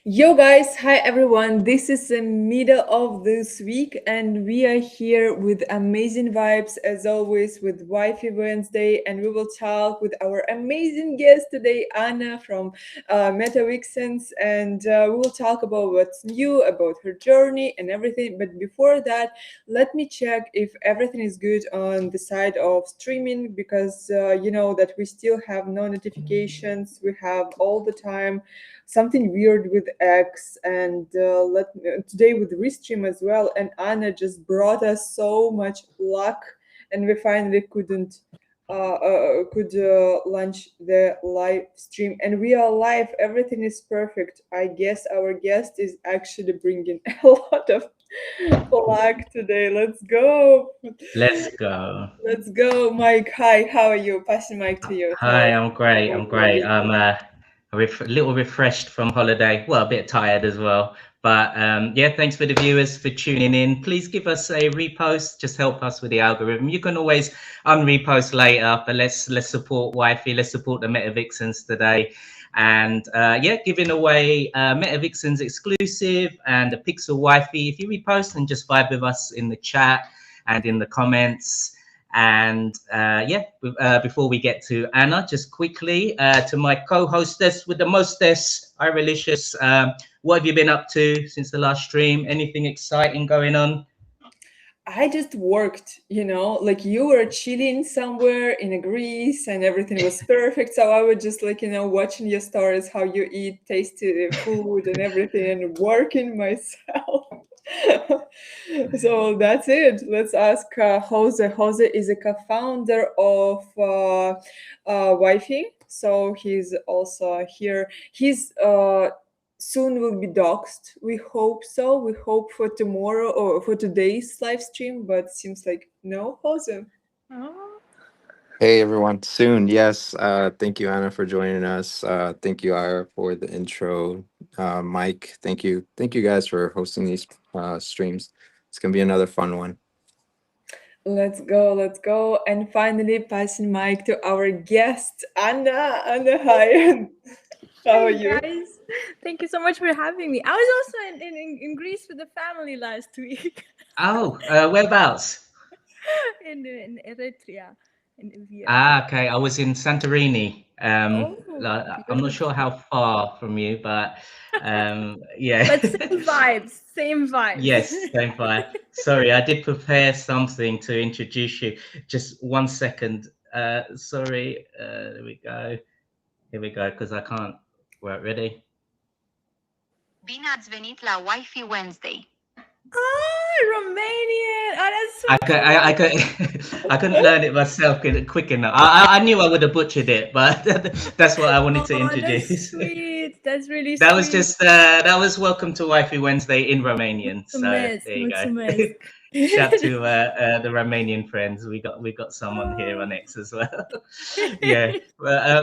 Yo guys, hi everyone. This is the middle of this week and we are here with amazing vibes as always with Wifey Wednesday, and we will talk with our amazing guest today, Anna from MetaVixens, and we will talk about what's new, about her journey and everything. But before that, let me check if everything is good on the side of streaming, because you know that we still have no notifications. We have all the time something weird with X, and today with Restream as well. And Anna just brought us so much luck, and we finally could launch the live stream, and we are live. Everything is perfect. I guess our guest is actually bringing a lot of luck today. Let's go. Let's go. Let's go, Mike. Hi, how are you? Passing mic to you. Hi, Tell I'm great. about I'm your great. week. I'm a little refreshed from holiday. Well, a bit tired as well. But yeah, thanks for the viewers for tuning in. Please give us a repost. Just help us with the algorithm. You can always unrepost later, but let's support Wifey. Let's support the MetaVixens today. And yeah, giving away MetaVixens exclusive and a Pixel Wifey. If you repost and just vibe with us in the chat and in the comments. And yeah, before we get to Anna, just quickly to my co-hostess with the mostess, Irelicious. What have you been up to since the last stream? Anything exciting going on? I just worked, like you were chilling somewhere in Greece and everything was perfect. So I was just like, watching your stories, how you eat tasty food and everything, and working myself. So that's it. Let's ask Jose. Jose is a co-founder of Wifey. So he's also here. He's soon will be doxed. We hope so. We hope for tomorrow or for today's live stream, but seems like no, Jose. Oh, Hey everyone, soon. Yes, thank you, Anna, for joining us. Thank you, Ira, for the intro. Mike, thank you guys for hosting these streams. It's gonna be another fun one. Let's go, let's go. And finally, passing mic to our guest, Anna. Anna, hi. How are hey you? guys. Thank you so much for having me. I was also in Greece with the family last week Oh, whereabouts? in Eritrea, in Evia. Ah, okay. I was in Santorini. Oh, I'm not sure beautiful. how far from you, but yeah. But same vibes, same vibes. Yes, same fire. Sorry, I did prepare something to introduce you. Just 1 second. Sorry. There we go. Here we go, because I can't. Right, ready? Bine ați venit la Wifey Wednesday. Romanian. Oh, that's so I could, I could, I couldn't learn it myself quick enough. I knew I would have butchered it, but that's what I wanted to Oh, that's introduce. sweet. That's really That was sweet. just that was Welcome to Wifey Wednesday in Romanian. So Mulțumesc, there you go. mulțumesc. Shout to the Romanian friends. We got someone here on X as well. Yeah,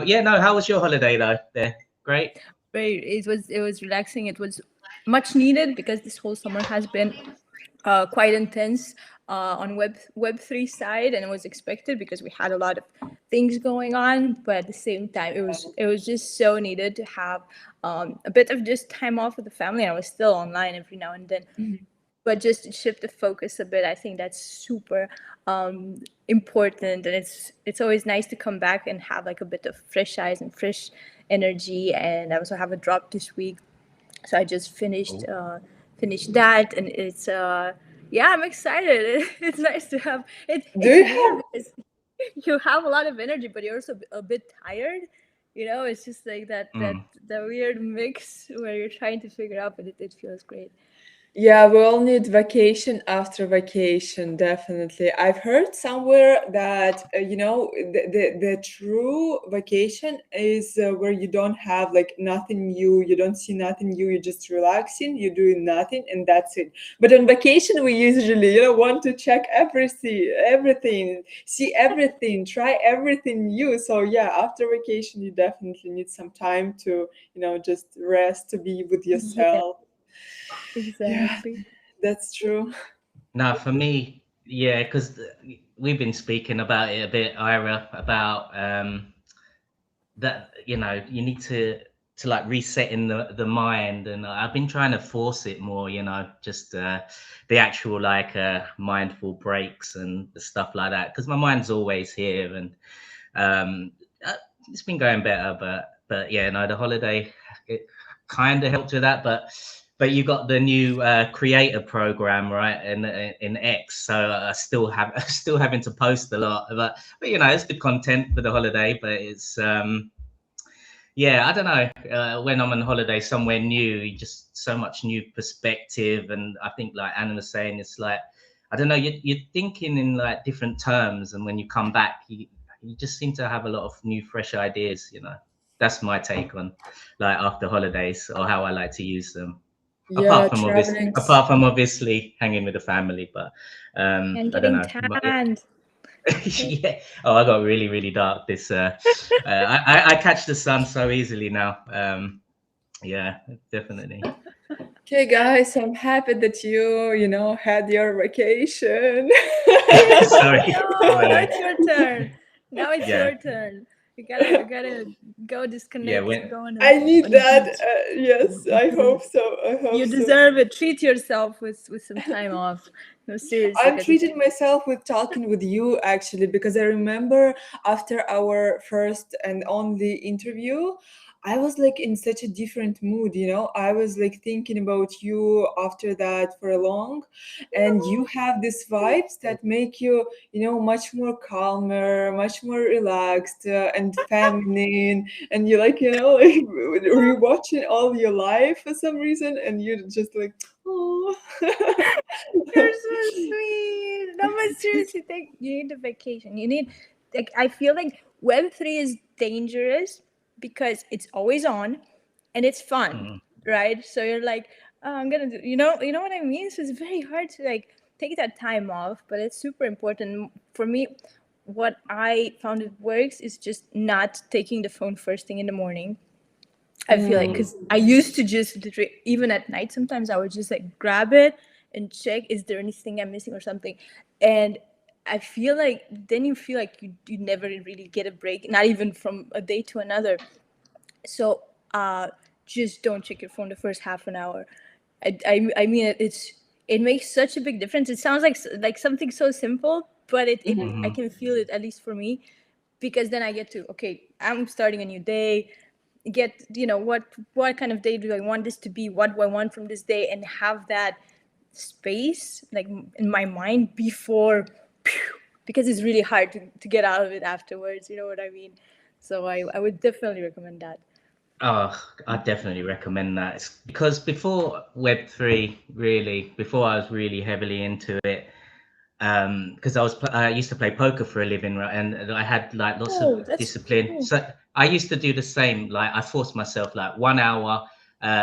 yeah. No, how was your holiday though? There, great. It was relaxing. It was much needed because this whole summer has been quite intense on Web3 side, and it was expected because we had a lot of things going on. But at the same time, it was just so needed to have a bit of just time off with the family. And I was still online every now and then. But just to shift the focus a bit, I think that's super important, and it's always nice to come back and have like a bit of fresh eyes and fresh energy. And I also have a drop this week, so I just finished that, and it's yeah, I'm excited. It's nice to have it. Do It's you weird have because you have a lot of energy, but you're also a bit tired. It's just like that weird mix where you're trying to figure out, but it feels great. Yeah, we all need vacation after vacation, definitely. I've heard somewhere that, the true vacation is where you don't have like nothing new, you don't see nothing new, you're just relaxing, you're doing nothing, and that's it. But on vacation, we usually, want to check everything, see everything, try everything new. So yeah, after vacation, you definitely need some time to, just rest, to be with Yeah, yourself. Yeah, exactly. that's true. Now for me, yeah, because we've been speaking about it a bit, Ira, about that you know, you need to like reset in the mind, and I've been trying to force it more, you know, just the actual like mindful breaks and stuff like that, because my mind's always here, and it's been going better, but yeah, no, the holiday, it kind of helped with that, but you got the new creator program, right, in X, so I still having to post a lot, but you know, it's good content for the holiday, but it's yeah, I don't know. When I'm on holiday somewhere new, you just so much new perspective, and I think like Anna was saying, it's like, I don't know, you're thinking in like different terms, and when you come back, you just seem to have a lot of new, fresh ideas. You know, that's my take on like after holidays, or how I like to use them. Yeah, traveling. Apart from obviously hanging with the family, but And I don't getting know. tanned. Yeah. Oh, I got really, really dark. I catch the sun so easily now. Yeah, definitely. Okay, guys, I'm happy that you know, had your vacation. Sorry. No, now it's your turn. Now it's Yeah. your turn. You gotta go Yeah. disconnect. Go on I need on a that. beach. Yes, I hope so. I hope You so. deserve it. Treat yourself with some time off. No, seriously. I'm 'cause treating myself with talking with you actually, because I remember after our first and only interview, I was like in such a different mood, you know. I was like thinking about you after that for a long, and you have these vibes that make you, you know, much more calmer, much more relaxed and feminine, and you like, you know, like rewatching all your life for some reason, and you're just like, oh. You're so sweet. No, but seriously, you need a vacation. You need, like, I feel like Web3 is dangerous because it's always on and it's fun, right? So you're like, oh, I'm gonna do, you know what I mean? So it's very hard to like take that time off, but it's super important. For me, what I found it works is just not taking the phone first thing in the morning. I feel like, because I used to just even at night, sometimes I would just like grab it and check, is there anything I'm missing or something? And I feel like then you feel like you never really get a break, not even from a day to another. So just don't check your phone the first half an hour. I mean, it makes such a big difference. It sounds like something so simple, but I can feel it, at least for me, because then I get to, okay, I'm starting a new day, get, you know, what kind of day do I want this to be, what do I want from this day, and have that space like in my mind before, because it's really hard to get out of it afterwards, you know what I mean? So I would definitely recommend that. Oh, I definitely recommend that. It's because before Web3, really, before I was really heavily into it, because I used to play poker for a living, right, and I had like lots of That's discipline. cool. So I used to do the same. Like I forced myself like 1 hour,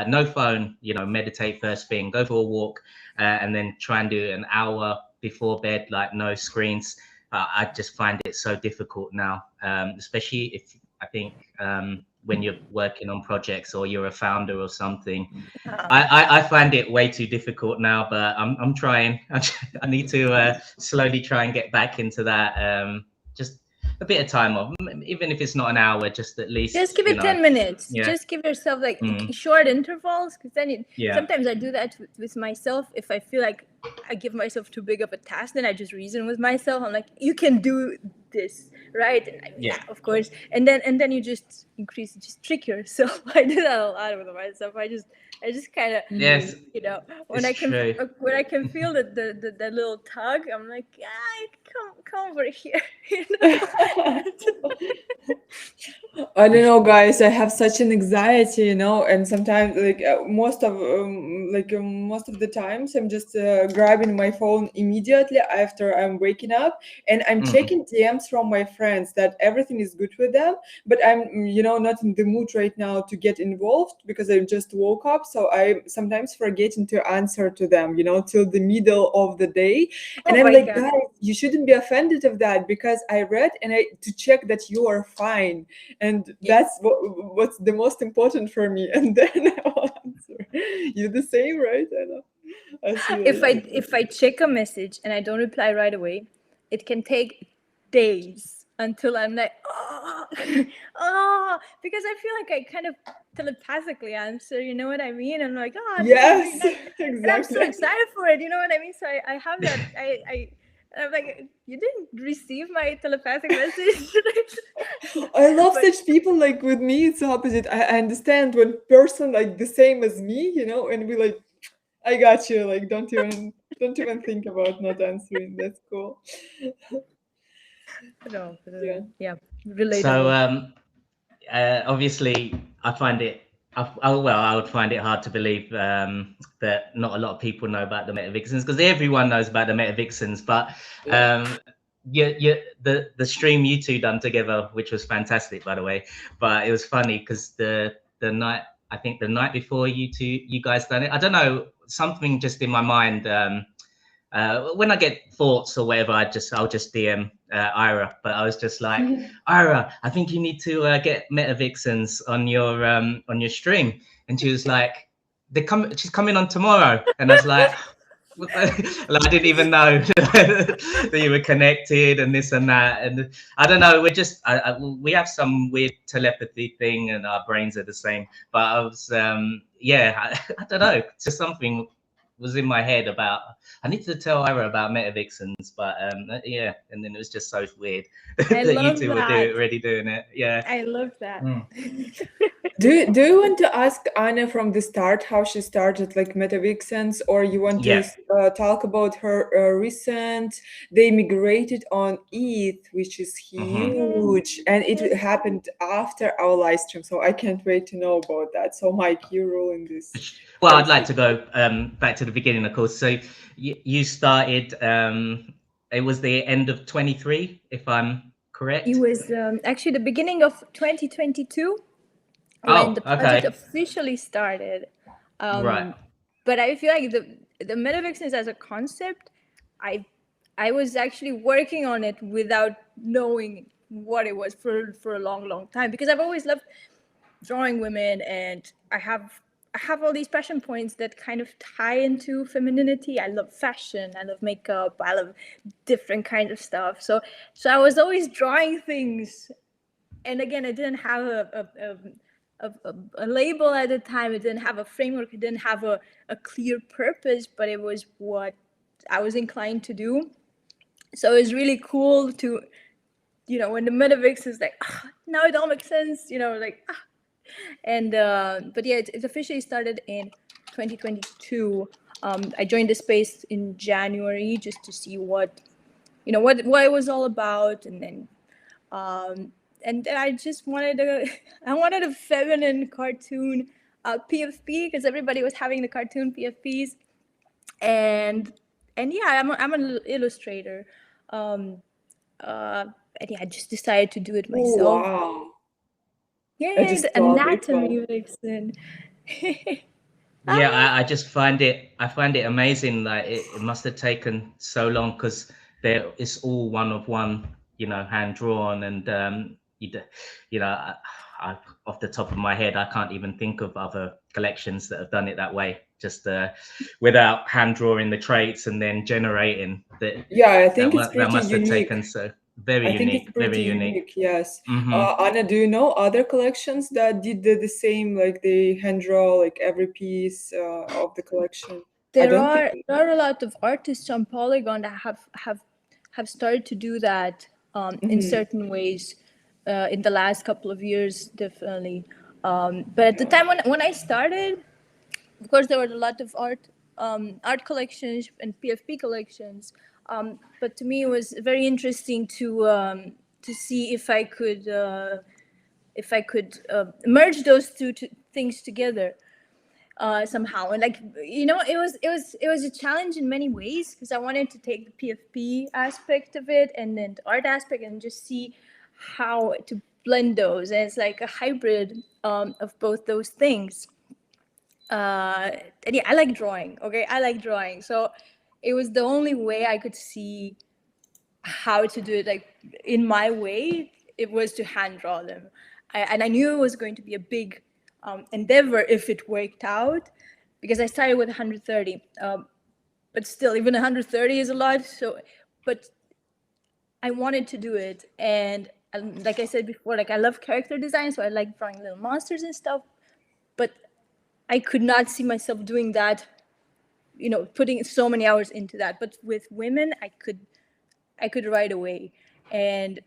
no phone, you know, meditate first thing, go for a walk, and then try and do an hour before bed, like no screens. I just find it so difficult now, especially if I think when you're working on projects or you're a founder or something. I find it way too difficult now, but I'm trying. I need to slowly try and get back into that. Just a bit of time off, even if it's not an hour, just at least. Just give You it know, 10 minutes. yeah, Just give yourself like short intervals, because then yeah, sometimes I do that with myself. If I feel like I give myself too big of a task, then I just reason with myself. I'm like, you can do this, right? And yeah. of course. And then you just trick yourself. I do that a lot with myself. I just kind of, Yes, you know, it's true. when I can feel the little tug, I'm like, come over here. You know? I don't know, guys. I have such an anxiety, you know, and sometimes, like most of the times, I'm just grabbing my phone immediately after I'm waking up, and I'm checking DMs from my friends that everything is good with them. But I'm, you know, not in the mood right now to get involved because I just woke up. So I sometimes forgetting to answer to them, you know, till the middle of the day, and Oh I'm my like, God. guys, you shouldn't be offended of that, because I read and I to check that you are fine, and that's what's the most important for me. And then I will answer. You the same, right? I know. I see If I check a message and I don't reply right away, it can take days until I'm like, oh, because I feel like I kind of telepathically answer, you know what I mean? I'm like, oh, this is really Yes, nice. And I'm so exactly. excited for it, you know what I mean? So I have that, and I'm like, you didn't receive my telepathic message. I love But- such people. Like with me, it's the opposite. I understand when person like the same as me, you know, and we like, I got you. Like, don't even think about not answering. That's cool. No, Yeah. yeah, So relatable. obviously, I find it. I would find it hard to believe that not a lot of people know about the MetaVixens, because everyone knows about the MetaVixens. But the stream you two done together, which was fantastic, by the way. But it was funny because the night, I think the night before you guys done it, I don't know, something just in my mind. When I get thoughts or whatever, I'll just DM Ira. But I was just like, Ira, I think you need to get MetaVixens on your stream. And she was like, she's coming on tomorrow. And I was like, what the? Like, I didn't even know that you were connected and this and that. And I don't know. We're just we have some weird telepathy thing, and our brains are the same. But I was I don't know. Just something was in my head about I need to tell Ira about MetaVixens, but yeah, and then it was just so weird I that you love two were that. already doing it. Yeah. I love that. Do you want to ask Anna from the start how she started like MetaVixens, or you want to Yeah. talk about her recent? They migrated on ETH, which is huge, and it happened after our live stream. So I can't wait to know about that. So Mike, you're ruling this. Well, I'd like to go back to the beginning, of course. So you started. It was the end of 23, if I'm correct. It was actually the beginning of 2022 when Oh, the project okay. officially started. Right. But I feel like the MetaVixens as a concept, I was actually working on it without knowing what it was for a long time, because I've always loved drawing women, and I have all these passion points that kind of tie into femininity. I love fashion, I love makeup, I love different kinds of stuff. So I was always drawing things, and again, I didn't have a label at the time. It didn't have a framework. It didn't have a clear purpose, but it was what I was inclined to do. So it's really cool to, when the MetaVix is like, now it all makes sense, like, and but yeah, it officially started in 2022. I joined the space in January just to see what it was all about, and then and I just wanted a feminine cartoon PFP, because everybody was having the cartoon PFPs, and yeah, I'm an illustrator, and yeah, I just decided to do it Oh, myself. wow. I Yay, just the saw a big anatomy one. vixen. Yeah, I just find it amazing. Like it must have taken so long, because it's all one of one, hand drawn, and I, off the top of my head, I can't even think of other collections that have done it that way, just without hand drawing the traits and then generating the. Yeah, I think it's That pretty must have unique. taken so very I think it's unique, very pretty unique. unique, yes. Mm-hmm. Anna, do you know other collections that did the same, like they hand draw like every piece of the collection? There are a lot of artists on Polygon that have started to do that in certain ways in the last couple of years, definitely. But at the time when I started, of course, there were a lot of art collections and PFP collections. But to me, it was very interesting to see if I could merge those two things together somehow. And like, it was a challenge in many ways, because I wanted to take the PFP aspect of it and then the art aspect and just see how to blend those. And it's like a hybrid of both those things. And yeah, I like drawing. Okay, I like drawing. So it was the only way I could see how to do it, like in my way. It was to hand draw them, and I knew it was going to be a big endeavor if it worked out, because I started with 130. But still, even 130 is a lot. So, but I wanted to do it. And like I said before, like I love character design, so I like drawing little monsters and stuff. But I could not see myself doing that, you know, putting so many hours into that. But with women, I could right away. And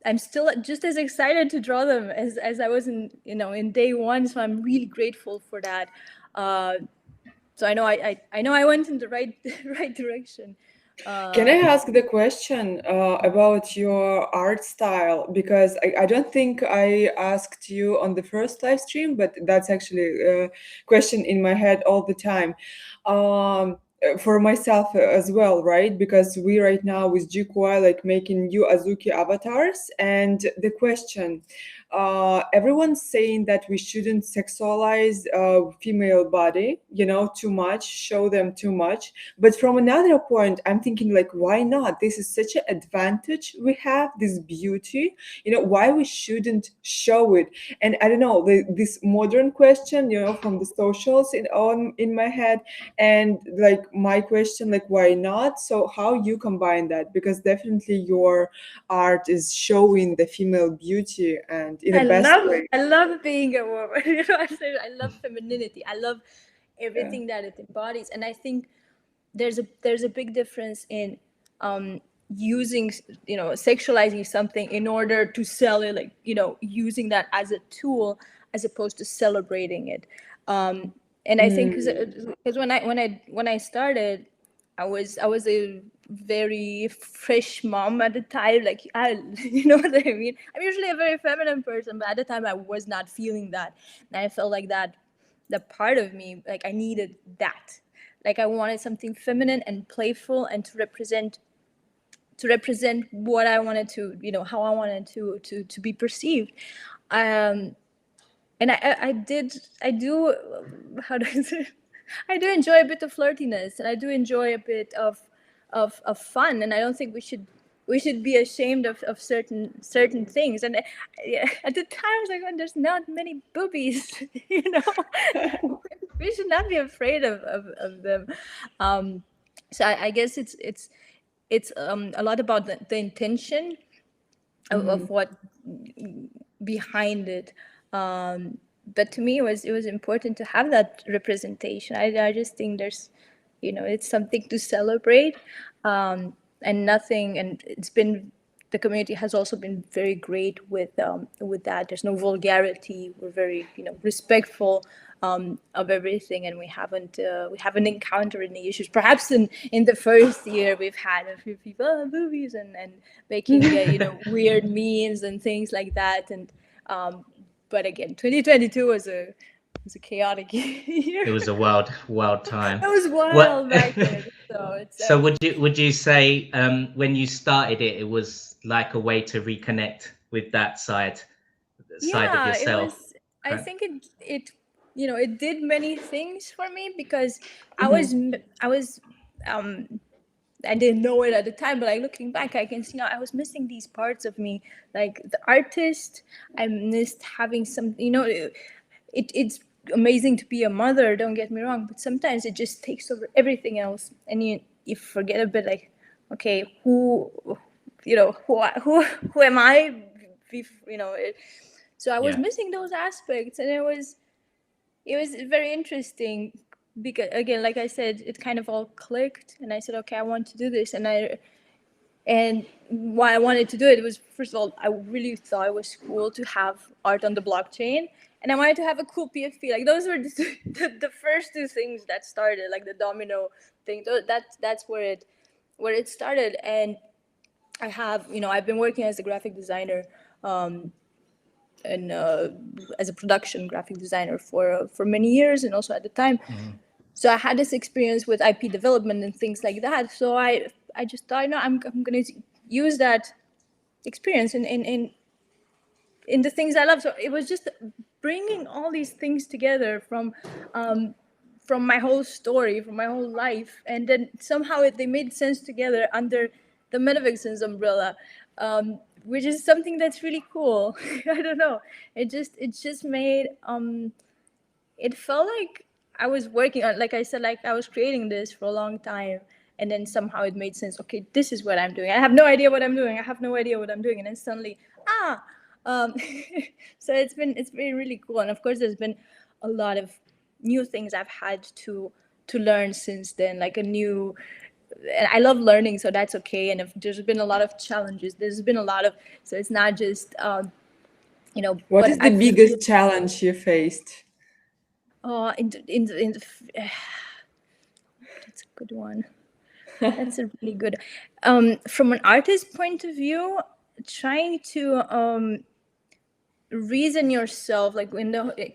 I'm still just as excited to draw them as I was in, you know, in day one. So I'm really grateful for that. So I know I know I went in the right right direction. Can I ask the question about your art style? Because I don't think I asked you on the first live stream, but that's actually a question in my head all the time. For myself as well, right? Because we right now with Jikwa like making new Azuki avatars, and the question, everyone's saying that we shouldn't sexualize female body, you know, too much, show them too much. But from another point, I'm thinking like, why not? This is such an advantage we have, this beauty, you know, why we shouldn't show it? And I don't know, this modern question, you know, from the socials in my head, and like my question, like, why not? So how you combine that? Because definitely your art is showing the female beauty and in a best way. I love being a woman. You know, I love femininity. I love everything that it embodies. And I think there's a big difference in using, you know, sexualizing something in order to sell it, like, you know, using that as a tool as opposed to celebrating it. And I think because when I started, I was a very fresh mom at the time. Like you know what I mean? I'm usually a very feminine person, but at the time I was not feeling that, and I felt like that the part of me, like I needed that. Like I wanted something feminine and playful, and to represent what I wanted to, you know, how I wanted to be perceived. And I do, how do I say? I do enjoy a bit of flirtiness, and I do enjoy a bit of fun, and I don't think we should be ashamed of certain things. And at the time I was like, oh, there's not many boobies, you know. We should not be afraid of them. So I guess it's a lot about the intention of what behind it. But to me, it was important to have that representation. I just think there's, you know, it's something to celebrate, and nothing. And it's been, the community has also been very great with that. There's no vulgarity. We're very, you know, respectful of everything, and we haven't encountered any issues. Perhaps in the first year we've had a few people, oh, movies, and making you know, weird memes and things like that. And but again, 2022 was a chaotic year. It was a wild time. It was What? wild back then. So it's So would you say when you started it, it was like a way to reconnect with that side of yourself? It was. I think it you know, it did many things for me, because I was I didn't know it at the time, but like looking back, I can see now I was missing these parts of me, like the artist. I missed having some, you know, it's amazing to be a mother, don't get me wrong, but sometimes it just takes over everything else, and you forget a bit, like, okay, who am I? You know, so I was missing those aspects, and it was very interesting, because again, like I said, it kind of all clicked, and I said, okay, I want to do this. And why I wanted to do it was, first of all, I really thought it was cool to have art on the blockchain, and I wanted to have a cool PFP. Like those were the first two things that started, like the domino thing. That's where it started. And I have, you know, I've been working as a graphic designer, and as a production graphic designer for many years, and also at the time. So I had this experience with IP development and things like that. So I just thought, no, I'm going to use that experience in the things I love. So it was just bringing all these things together from my whole story, from my whole life, and then somehow they made sense together under the MetaVixens umbrella, which is something that's really cool. I don't know. It just made it felt like I was working on, like I said, like I was creating this for a long time, and then somehow it made sense. Okay, this is what I'm doing. I have no idea what I'm doing. And then suddenly, so it's been really cool. And of course, there's been a lot of new things I've had to learn since then, like and I love learning, so that's okay. And if there's been a lot of challenges, there's been a lot of, so it's not just What but is the biggest challenge you faced? That's a good one. That's a really good. From an artist point of view, trying to reason yourself, like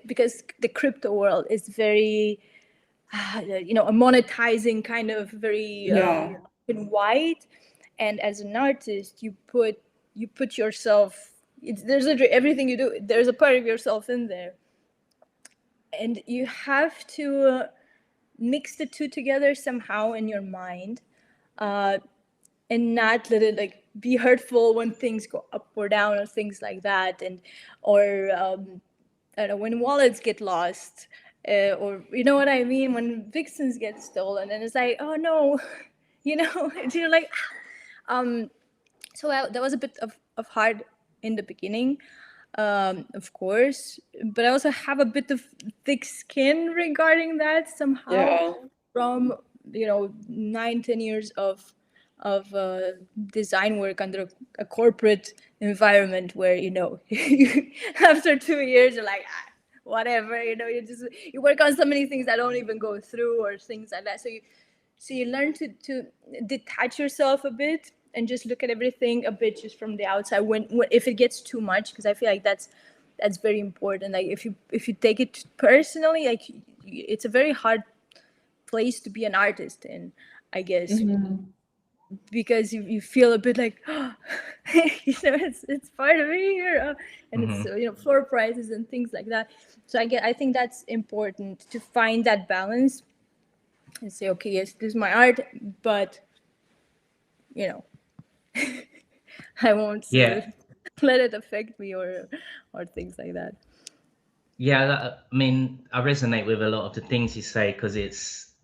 because the crypto world is very, a monetizing kind of very in white, and as an artist, you put yourself. There's everything you do. There's a part of yourself in there, and you have to mix the two together somehow in your mind, and not let it like be hurtful when things go up or down or things like that, or I don't know, when wallets get lost, or you know what I mean, when vixens get stolen, and it's like, oh no, you're like, so that was a bit of hard in the beginning, of course, but I also have a bit of thick skin regarding that somehow, from 9-10 years of design work under a corporate environment where after 2 years you're like, whatever, you work on so many things that don't even go through or things like that, so you learn to detach yourself a bit and just look at everything a bit just from the outside when if it gets too much, because I feel like that's very important. Like if you take it personally, like it's a very hard place to be an artist in, I guess, because you feel a bit like, it's part of me here, and it's floor prices and things like that. So I think that's important to find that balance and say, okay, yes, this is my art, but I won't let it affect me or things like that. Yeah, I mean, I resonate with a lot of the things you say, because it's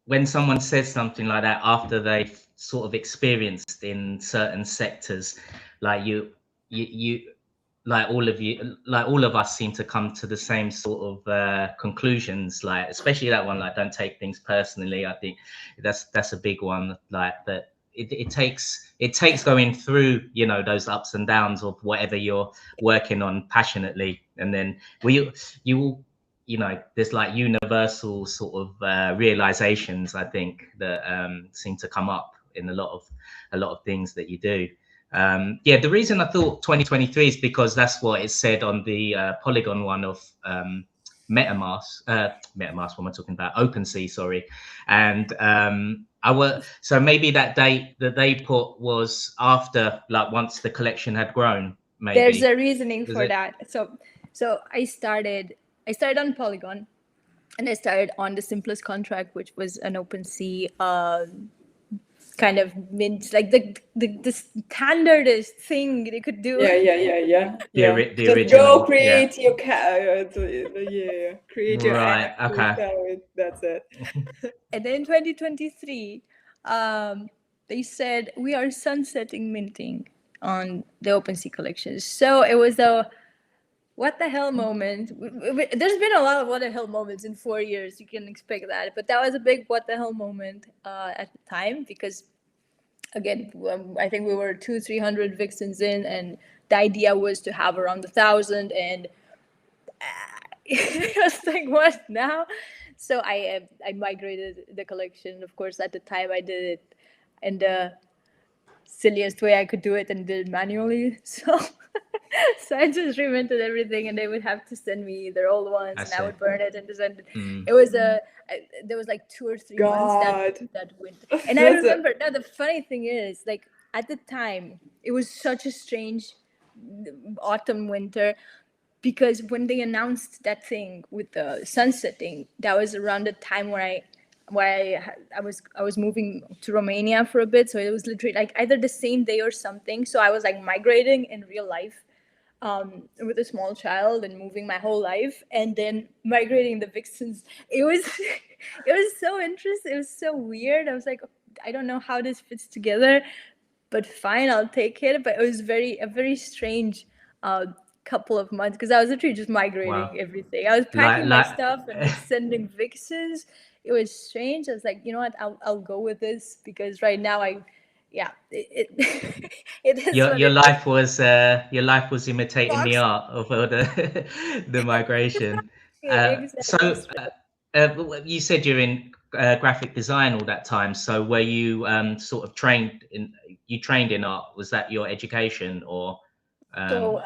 when someone says something like that after they've sort of experienced in certain sectors, like you like all of us seem to come to the same sort of conclusions, like especially that one, like don't take things personally. I think that's a big one, like that it takes going through those ups and downs of whatever you're working on passionately, and then there's like universal sort of realizations, I think, that seem to come up in a lot of things that you do. The reason I thought 2023 is because that's what it said on the Polygon one of MetaMask. What am I talking about? OpenSea, sorry. And so maybe that date that they put was after, like, once the collection had grown. Maybe there's a reasoning for that. So I started on Polygon, and I started on the simplest contract, which was an OpenSea kind of mint, like the standardest thing they could do. The Just original. go create your create your right. app, Okay. that's it. And then in 2023, they said we are sunsetting minting on the OpenSea collections. So it was a what the hell moment. There's been a lot of what the hell moments in 4 years. You can expect that, but that was a big what the hell moment at the time, because again, I think we were 200-300 vixens in, and the idea was to have around 1,000, and it was like, what now? So I migrated the collection. Of course, at the time I did it in the silliest way I could do it, and did it manually. So I just reminted everything, and they would have to send me their old ones, and I would burn it and just send it. It was there was like 2 or 3 months that went. And I remember, now the funny thing is, like, at the time, it was such a strange autumn, winter, because when they announced that thing with the sunsetting, that was around the time where I was moving to Romania for a bit. So it was literally like either the same day or something. So I was like migrating in real life with a small child and moving my whole life, and then migrating the vixens. It was it was so interesting. It was so weird. I was like, I don't know how this fits together, but fine, I'll take it. But it was a very strange couple of months, because I was literally just migrating everything. I was packing my stuff and like sending Vixens. It was strange. I was like, you know what, I'll go with this, because right now it is your life was imitating the art of the migration. Exactly. You said you're in graphic design all that time. So were you sort of trained in art? Was that your education, or? So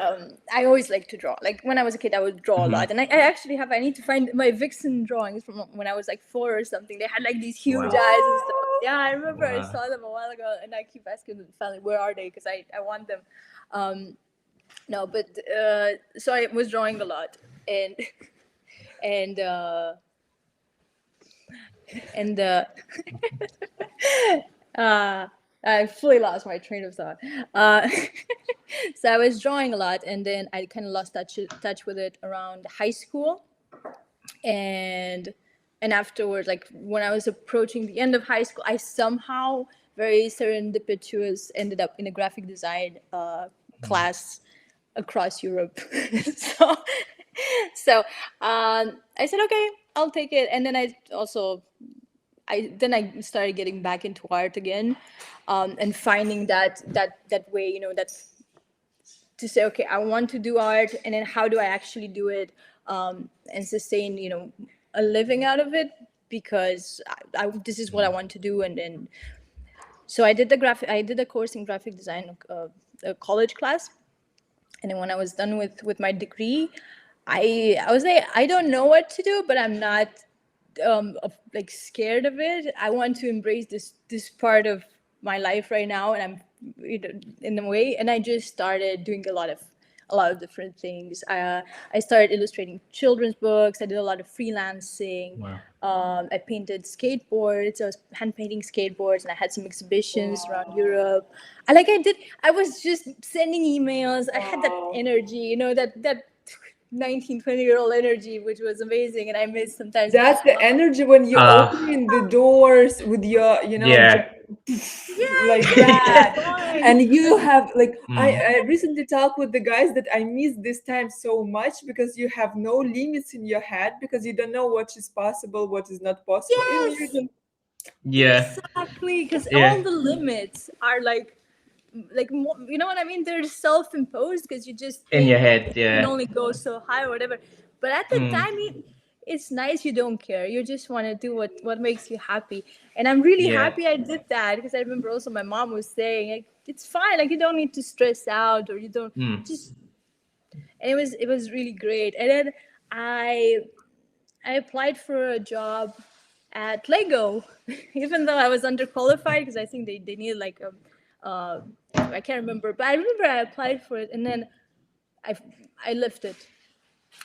I always like to draw. Like when I was a kid, I would draw a lot, and I actually I need to find my Vixen drawings from when I was like 4 or something. They had like these huge eyes and stuff. Yeah, I remember I saw them a while ago, and I keep asking the family, where are they? Because I want them. No, but so I was drawing a lot, and I fully lost my train of thought. So I was drawing a lot, and then I kind of lost touch with it around high school, and afterwards, like when I was approaching the end of high school, I somehow very serendipitous ended up in a graphic design class across Europe. so I said, okay, I'll take it, and then I started getting back into art again, and finding that way, you know, that's to say, okay, I want to do art, and then how do I actually do it, and sustain, you know, a living out of it, because this is what I want to do. And then so I did a course in graphic design, a college class, and then when I was done with my degree, I was like, I don't know what to do, but I'm not like scared of it. I want to embrace this part of my life right now, and I'm, you know, in a way, and I just started doing a lot of different things. I started illustrating children's books. I did a lot of freelancing. I painted skateboards. I was hand painting skateboards, and I had some exhibitions around Europe. I was just sending emails. I had that energy, you know, that 19, 20-year-old energy, which was amazing. And I miss sometimes. That's the energy when you open the doors with your, you know, like that. And you have like, I recently talked with the guys that I miss this time so much, because you have no limits in your head, because you don't know what is possible, what is not possible. Exactly, because all the limits are like, you know what I mean, they're self-imposed, because you just in your head, you can only go so high or whatever. But at the time, it's nice, you don't care, you just want to do what makes you happy. And I'm really happy I did that, because I remember also my mom was saying, like, it's fine, like, you don't need to stress out, or you don't just. And it was really great. And then I applied for a job at Lego, even though I was underqualified, because I think they needed like I can't remember, but I remember I applied for it, and then I left it.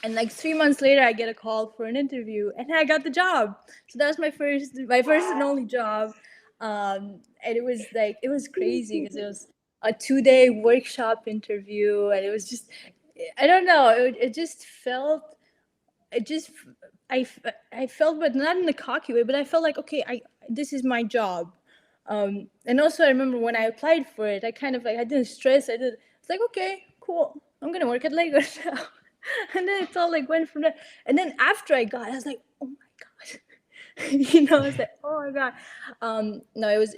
And like 3 months later, I get a call for an interview, and I got the job. So that was my first and only job, and it was crazy, because it was a 2-day workshop interview, and it was just, I don't know, it just felt. I felt, but not in a cocky way, but I felt like, okay, this is my job. And also I remember when I applied for it, I kind of like, I didn't stress. It's like, okay, cool, I'm going to work at Lego now. And then it's all like went from there. And then after I was like, oh my God, you know, I was like, oh my God. No, it was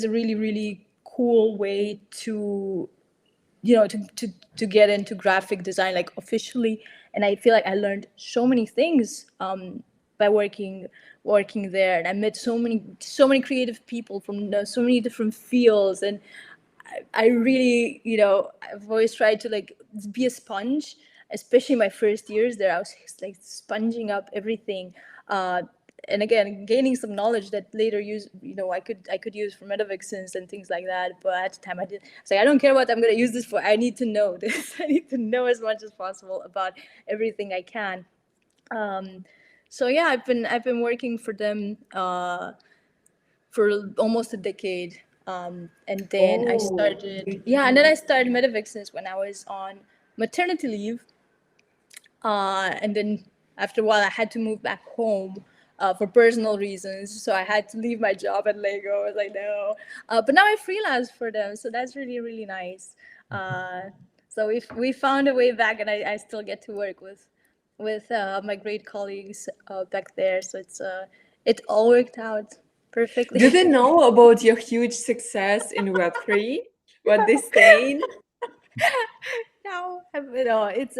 a really, really cool way to, you know, to get into graphic design, like officially. And I feel like I learned so many things by working there, and I met so many creative people from so many different fields. And I really, you know, I've always tried to like be a sponge, especially my first years there. I was just like sponging up everything. And again, gaining some knowledge that later I could use for MetaVixens and things like that. But at the time I didn't. So I don't care what I'm going to use this for. I need to know this. I need to know as much as possible about everything I can. So yeah, I've been working for them for almost a decade. And then I started MetaVixens when I was on maternity leave. And then after a while, I had to move back home for personal reasons. So I had to leave my job at Lego. I was like, no. But now I freelance for them, so that's really, really nice. So we found a way back, and I still get to work with my great colleagues back there. So it all worked out perfectly. Do they know about your huge success in Web3? What they saying? No, it's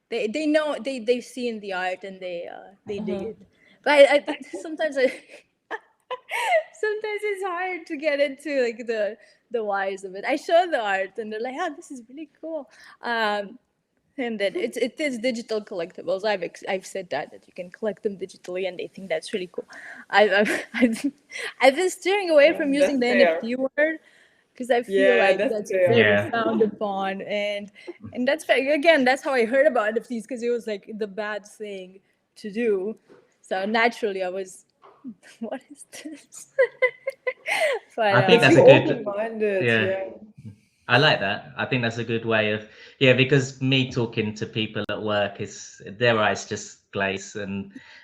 they know they've seen the art and they dig it. But I sometimes sometimes it's hard to get into like the whys of it. I show the art and they're like, oh, this is really cool. And then it is digital collectibles. I've said that you can collect them digitally, and they think that's really cool. I've been steering away from using the fair. NFT word because I feel like that's fair. very frowned upon, and that's again that's how I heard about NFTs, because it was like the bad thing to do. So naturally, I was, what is this? But, I think that's a open-minded, yeah. I like that. I think that's a good way of, because me talking to people at work is their eyes just glaze,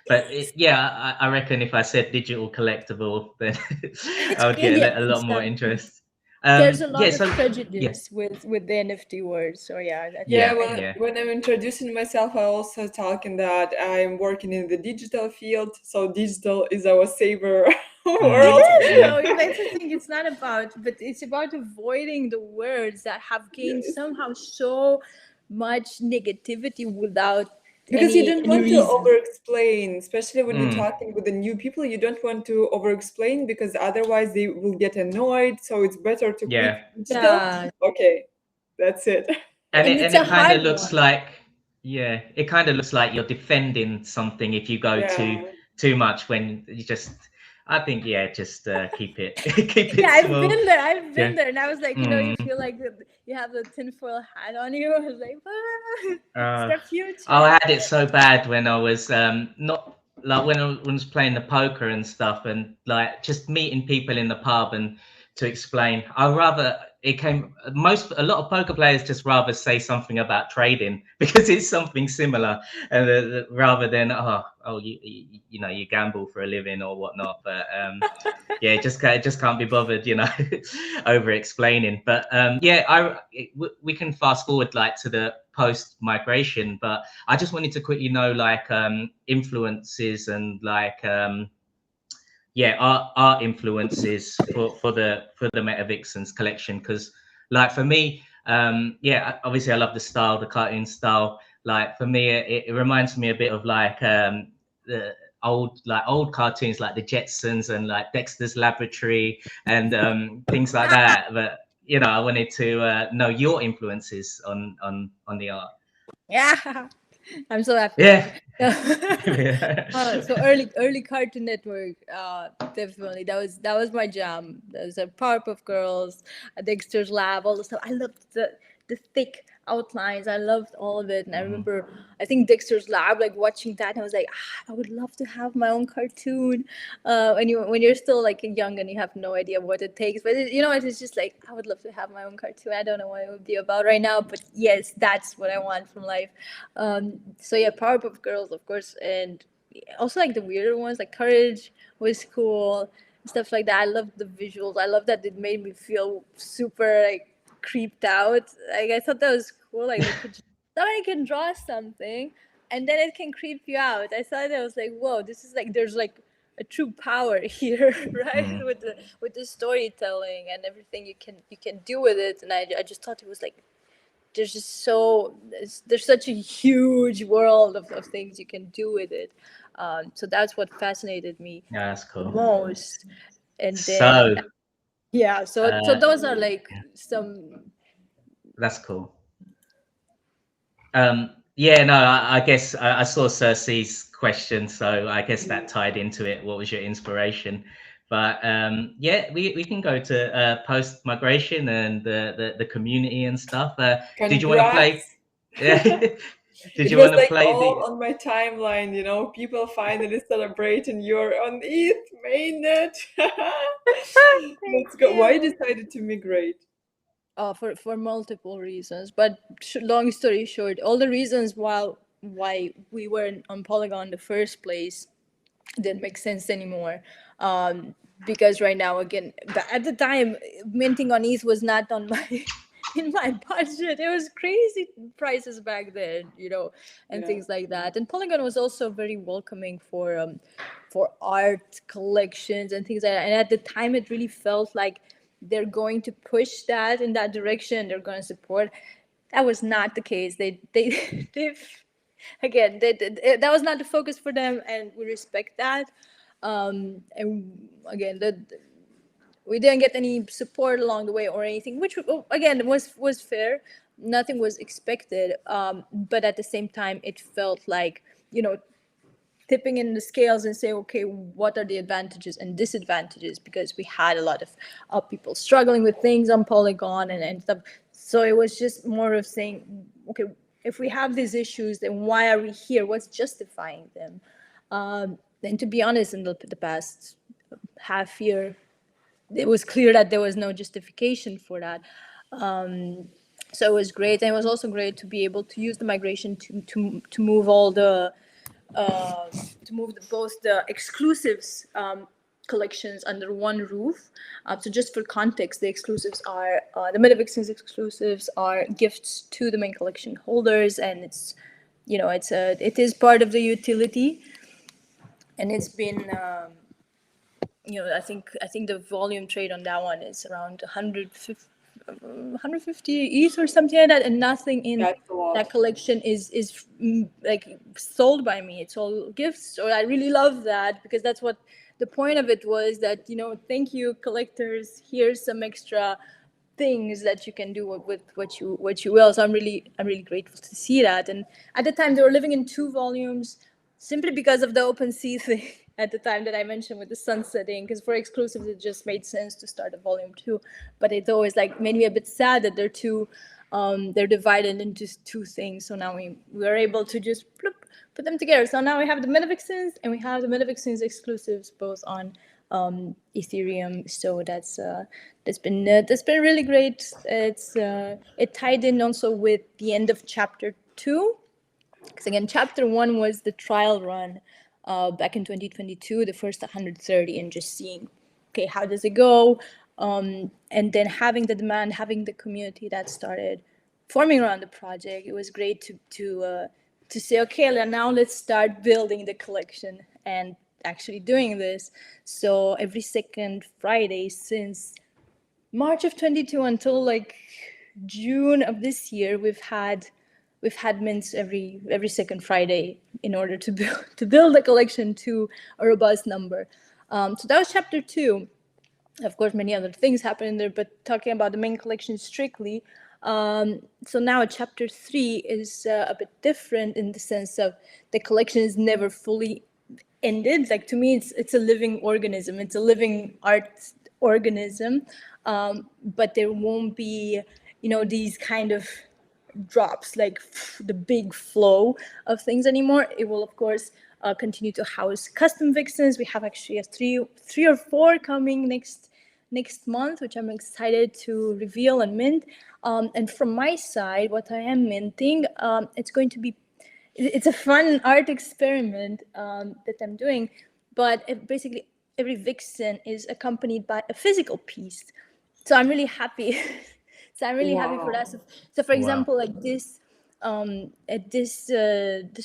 but I reckon if I said digital collectible, then I would get a lot more interest. There's a lot of prejudice with the NFT word, so when I'm introducing myself, I also talking that I'm working in the digital field, so digital is our savior world. That's the thing. It's not about, but it's about avoiding the words that have gained somehow so much negativity without. Because you don't want to over-explain, especially when you're talking with the new people. You don't want to over-explain because otherwise they will get annoyed. So it's better to digital. Okay, that's it. And it kind of looks like, it kind of looks like you're defending something if you go too much when you just. I think just keep it keep it small. I've been there, and I was like, you feel like you have the tinfoil hat on you. I was like, it's the future. I had it so bad when I was not like when I was playing the poker and stuff, and like just meeting people in the pub and to explain. A lot of poker players just rather say something about trading because it's something similar, and rather than you gamble for a living or whatnot. But just can't be bothered, over explaining. But we can fast forward like to the post migration, but I just wanted to quickly know like influences and like art influences for the MetaVixens collection, because like for me obviously I love the cartoon style. Like for me it reminds me a bit of like the old cartoons like the Jetsons and like Dexter's Laboratory and things like that. But I wanted to know your influences on the art. I'm so happy. So early Cartoon Network, definitely that was my jam. There was a Powerpuff Girls, Dexter's Lab, all the stuff. I loved the thick outlines. I loved all of it, and I remember I think Dexter's Lab, like watching that, and I was like, I would love to have my own cartoon. When you're still like young and you have no idea what it takes, but it's just like I would love to have my own cartoon. I don't know what it would be about right now, but yes, that's what I want from life. So Powerpuff Girls, of course, and also like the weirder ones, like Courage was cool, stuff like that. I loved the visuals. I love that it made me feel super like creeped out. Like I thought that was cool. Like somebody can draw something and then it can creep you out. I thought that was like, whoa, this is like there's like a true power here, right? With the storytelling and everything you can do with it. And I just thought it was like there's such a huge world of things you can do with it. So that's what fascinated me that's cool most. And then so those are like some. That's cool. I guess I saw Cersei's question, so I guess that tied into it. What was your inspiration? But we can go to post migration and the community and stuff. Did you want to play? Did you want to play on my timeline? People finally celebrating you're on ETH mainnet. Let's go. Why you decided to migrate? For multiple reasons, but long story short, all the reasons why we were on Polygon in the first place didn't make sense anymore. Because right now, again, at the time, minting on ETH was not on my in my budget. It was crazy prices back then, and things like that. And Polygon was also very welcoming for art collections and things like that. And at the time, it really felt like they're going to push that in that direction. They're going to support. That was not the case. They again, that was not the focus for them, and we respect that. And again, we didn't get any support along the way or anything, which again was fair. Nothing was expected, but at the same time, it felt like tipping in the scales and say, okay, what are the advantages and disadvantages? Because we had a lot of people struggling with things on Polygon and stuff. So it was just more of saying, okay, if we have these issues, then why are we here? What's justifying them? And to be honest, in the past half year, it was clear that there was no justification for that. So it was great. And it was also great to be able to use the migration to move all the both the exclusives collections under one roof. So just for context, the exclusives are the MetaVixens exclusives are gifts to the main collection holders, and it is part of the utility, and it's been I think the volume trade on that one is around 150 ETH or something like that, and nothing in that collection is like sold by me. It's all gifts. So I really love that, because that's what the point of it was, that thank you collectors, here's some extra things that you can do with what you will. So I'm really grateful to see that. And at the time they were living in 2 volumes simply because of the OpenSea thing at the time that I mentioned with the sunsetting, because for exclusives it just made sense to start a volume 2, but it's always like made me a bit sad that they're divided into 2 things. So now we are able to just put them together. So now we have the MetaVixens and we have the MetaVixens exclusives both on Ethereum. So that's been really great. It tied in also with the end of chapter 2, because again, chapter 1 was the trial run back in 2022, the first 130, and just seeing, okay, how does it go? And then having the demand, having the community that started forming around the project. It was great to say, okay, now let's start building the collection and actually doing this. So every second Friday since March of 22 until like June of this year, we've had mints every second Friday in order to build a collection to a robust number. So that was chapter 2. Of course, many other things happened in there, but talking about the main collection strictly. So now chapter 3 is a bit different in the sense of the collection is never fully ended. Like, to me, it's a living organism. It's a living art organism, but there won't be, these kind of drops, like the big flow of things anymore. It will, of course, continue to house custom vixens. We have actually a three or four coming next month, which I'm excited to reveal and mint. And from my side, what I am minting, it's a fun art experiment that I'm doing, but basically every vixen is accompanied by a physical piece. So I'm really happy. So I'm really happy for that. So for example, like this, at this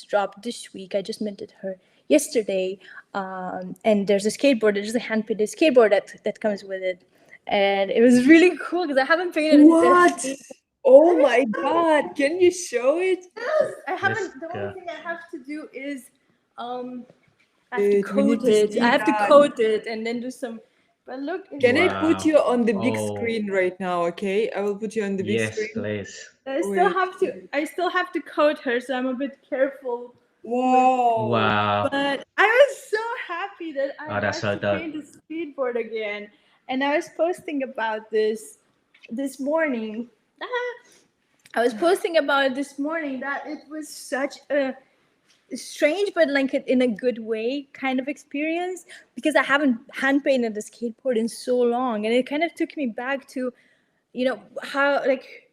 drop this week, I just minted her yesterday, and there's a skateboard. There's a hand-painted skateboard that comes with it, and it was really cool because I haven't painted it. What? Oh my God! Can you show it? Yes, I haven't. The only thing I have to do is, I have to coat it. I have to coat it and then do some. But look, can I put you on the big screen right now? Okay, I will put you on the big screen. Yes, please. I still have to coat her, so I'm a bit careful. Wow. But I was so happy that I got so to paint the skateboard again, and I was posting about this morning. I was posting about it this morning that it was such a strange, but like in a good way kind of experience, because I haven't hand painted the skateboard in so long, and it kind of took me back to, how, like,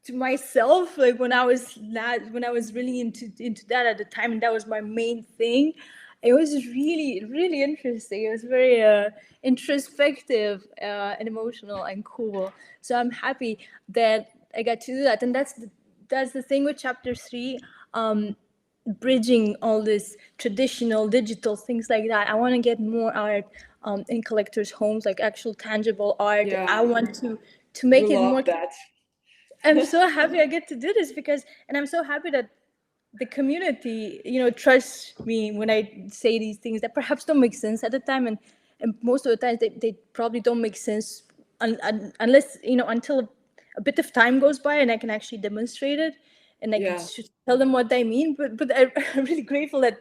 to myself, like when I was really into that at the time, and that was my main thing. it was really, really interesting. It was very introspective and emotional and cool. So I'm happy that I got to do that. And that's the thing with chapter 3, bridging all this traditional digital things like that. I want to get more art in collectors' homes, like actual tangible art. Yeah. I want to We make it love more. that. I'm so happy I get to do this and I'm so happy that the community, trusts me when I say these things that perhaps don't make sense at the time, and most of the times they probably don't make sense unless until a bit of time goes by and I can actually demonstrate it and I can Yeah. just tell them what I mean. But I'm really grateful that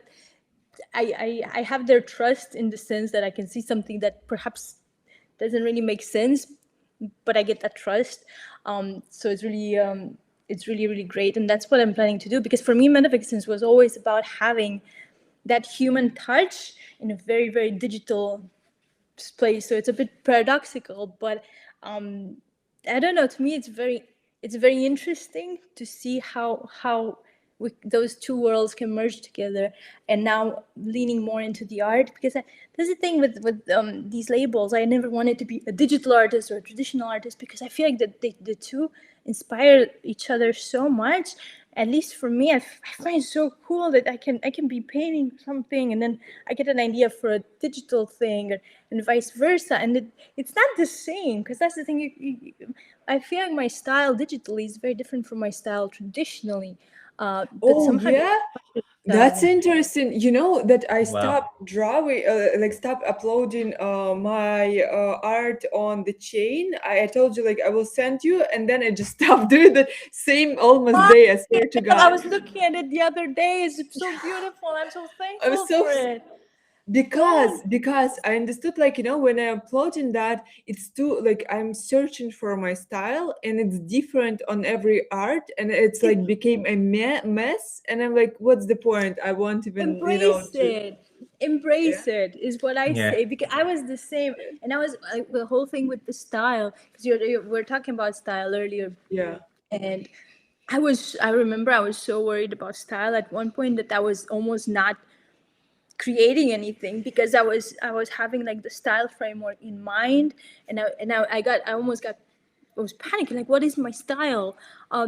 I have their trust in the sense that I can see something that perhaps doesn't really make sense, but I get that trust. So it's really, really great. And that's what I'm planning to do, because for me, MetaVixens was always about having that human touch in a very, very digital place. So it's a bit paradoxical, but I don't know, to me, it's very interesting to see how those two worlds can merge together, and now leaning more into the art, because there's a thing with these labels. I never wanted to be a digital artist or a traditional artist, because I feel like that the two inspire each other so much. At least for me, I find it so cool that I can be painting something and then I get an idea for a digital thing, and vice versa, and it's not the same, because that's the thing. I feel like my style digitally is very different from my style traditionally. But Oh somehow yeah, that's interesting. You know that I Wow. stopped drawing, stopped uploading my art on the chain. I told you like I will send you, and then I just stopped doing the same almost day. I swear to I God. was looking at it the other day. It's so beautiful. I'm so I'm thankful so for it. because I understood, like, when I'm uploading that, it's too, like, I'm searching for my style and it's different on every art, and it's like became a mess, and I'm like, what's the point? I won't even, Embrace to it. Embrace it is what I Yeah. say, because I was the same, and I was like, the whole thing with the style, because we're talking about style earlier, yeah. and I remember I was so worried about style at one point that I was almost not creating anything, because I was having like the style framework in mind, and I almost got, I was panicking, like, what is my style?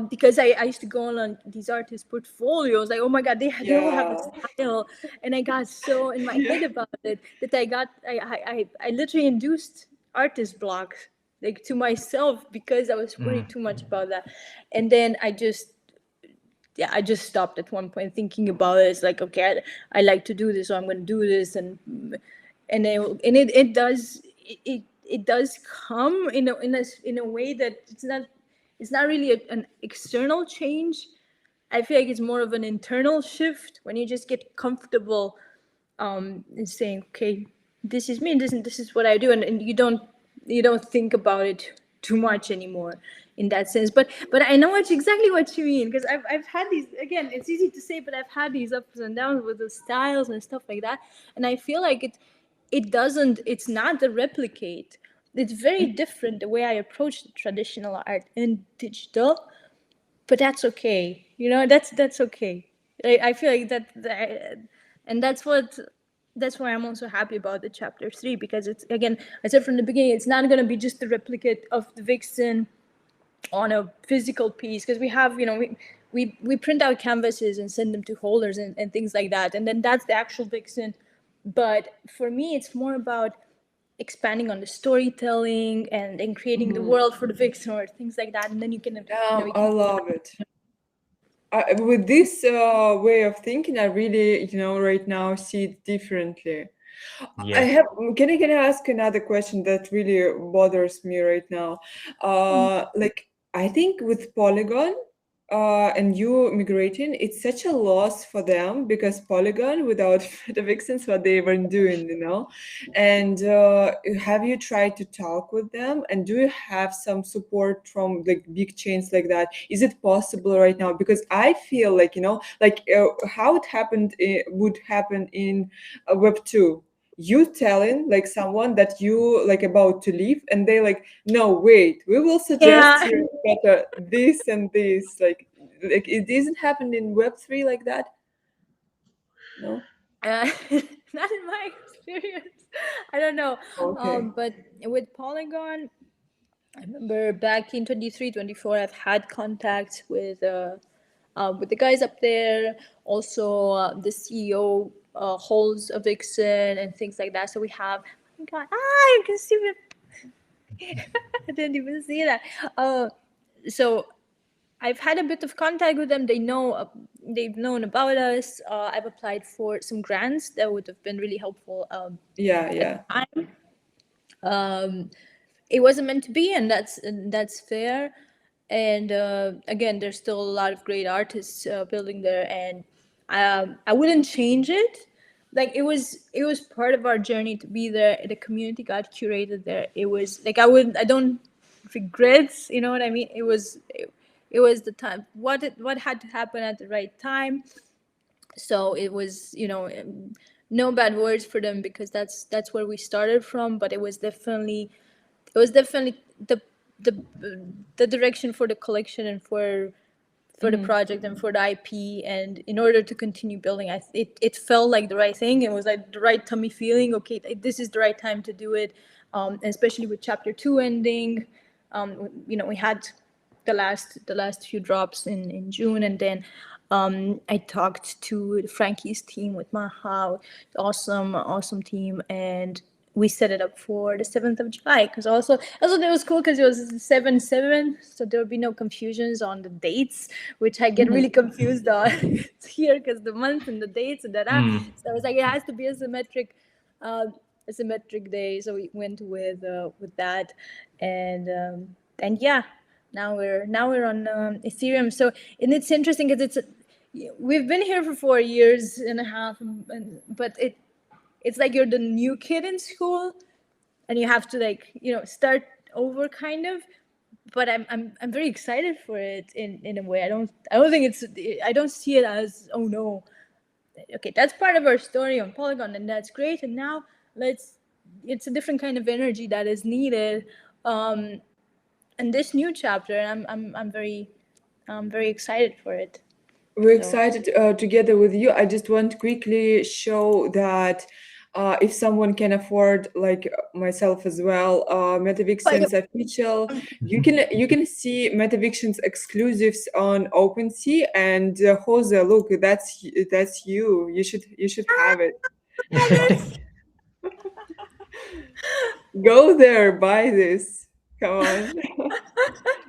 Because I used to go on these artists' portfolios, like, oh my God, they all have a Yeah. style, and I got so in my head about it that I literally induced artist blocks, like, to myself, because I was worried too much about that, and then I just stopped at one point thinking about it. It's like, okay, I like to do this, so I'm going to do this, it does it does come in a way that it's not really an external change. I feel like it's more of an internal shift when you just get comfortable in saying, okay, this is me, and this is what I do, and you don't think about it too much anymore in that sense. But I know exactly what you mean, because I've had these, again, it's easy to say, but I've had these ups and downs with the styles and stuff like that, and I feel like it's not a replicate. It's very different the way I approach the traditional art and digital, but that's okay. That's okay. I feel like and that's why I'm also happy about the chapter 3, because it's, again, I said from the beginning, it's not going to be just a replicate of the vixen on a physical piece, because we have, we print out canvases and send them to holders and things like that, and then that's the actual vixen. But for me, it's more about expanding on the storytelling and creating the world for the vixen or things like that, and then you can, we I can. love it. With this way of thinking, I really, right now see it differently. I Yeah. have. Can I ask another question that really bothers me right now? Like, I think with Polygon, and you migrating, it's such a loss for them, because Polygon without MetaVixens, what they were doing. And have you tried to talk with them? And do you have some support from like big chains like that? Is it possible right now? Because I feel like, like how it happened would happen in Web2. You telling like someone that you like about to leave, and they like, no, wait, we will suggest Yeah. you better this and this. Like it doesn't happen in Web3 like that. No. Uh, not in my experience. I don't know. Okay. But with Polygon, I remember back in 23, 24, I've had contact with the guys up there. Also, the CEO holds a Vixen and things like that. So we have, oh my God, you can see me. I didn't even see that. So I've had a bit of contact with them. They've known about us. I've applied for some grants that would have been really helpful. Yeah. It wasn't meant to be, and that's fair. And again, there's still a lot of great artists building there, and I wouldn't change it. Like it was part of our journey to be there. The community got curated there. It was like I don't regret. You know what I mean? It was the time. What had to happen at the right time. So it was, no bad words for them, because that's where we started from. But it was definitely the the the direction for the collection and for the project and for the IP. And in order to continue building, it felt like the right thing. It was like the right tummy feeling. Okay, this is the right time to do it, especially with chapter 2 ending. We had the last few drops in June, and then I talked to Frankie's team with Maha, awesome team, and we set it up for the 7th of July. Because also that was cool, because it was 7/7, so there would be no confusions on the dates, which I get really confused on here, because the month and the dates and that. So I was like, it has to be a symmetric day. So we went with that, and yeah, now we're on Ethereum. So, and it's interesting because we've been here for 4 years and a half, but it's like you're the new kid in school, and you have to start over, kind of. But I'm very excited for it in a way. I don't think I don't see it as, oh no, okay, that's part of our story on Polygon, and that's great. And now it's a different kind of energy that is needed. And this new chapter, and I'm very excited for it. We're excited together with you. I just want to quickly show that if someone can afford, like myself as well, MetaVixens official, you can see MetaVixens exclusives on OpenSea. And Jose, look, that's you. You should have it. Go there, buy this. Come on.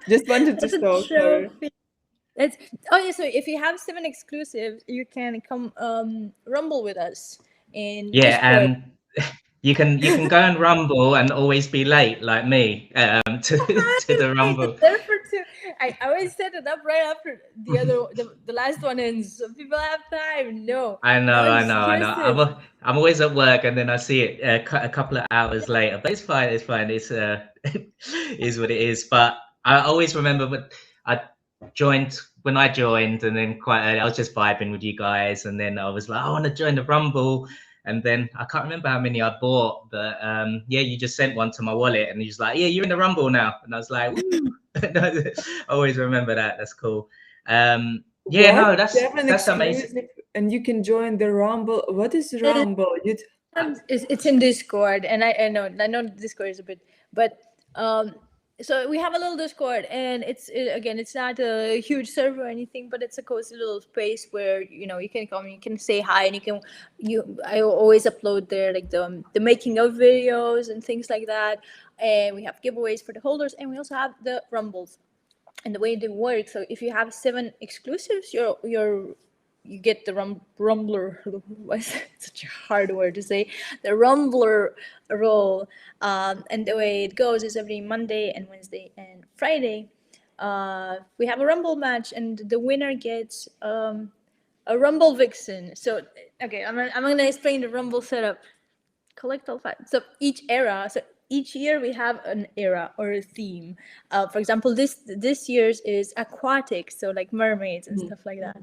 Just wanted to show. Sorry. So if you have 7 exclusives, you can come rumble with us in Yeah, Discord. and you can go and rumble and always be late, like me, to the rumble. There for 2. I always set it up right after the last one ends, so people have time. No, I know. excuses. I'm always at work, and then I see it a couple of hours later. But it's fine. It's is what it is. But I always remember when I joined, and then quite early, I was just vibing with you guys, and then I was like, I want to join the Rumble. And then I can't remember how many I bought, but yeah, you just sent one to my wallet, and you're just like, yeah, you're in the Rumble now. And I was like, woo. I always remember that. That's cool. Yeah, no, that's amazing. And you can join the Rumble. What is Rumble? It's in Discord, and I know Discord is a bit, but so we have a little Discord, and it's not a huge server or anything, but it's a cozy little space where you can come, you can say hi, and I always upload there like the making of videos and things like that, and we have giveaways for the holders, and we also have the rumbles. And the way they work, so if you have 7 exclusives, you get the rumbler. What's such a hard word to say? The rumbler role, and the way it goes is every Monday and Wednesday and Friday, we have a rumble match, and the winner gets a rumble vixen. So okay, I'm gonna explain the rumble setup. Collect all 5. So each year we have an era or a theme. For example, this year's is aquatic, so like mermaids and stuff like that.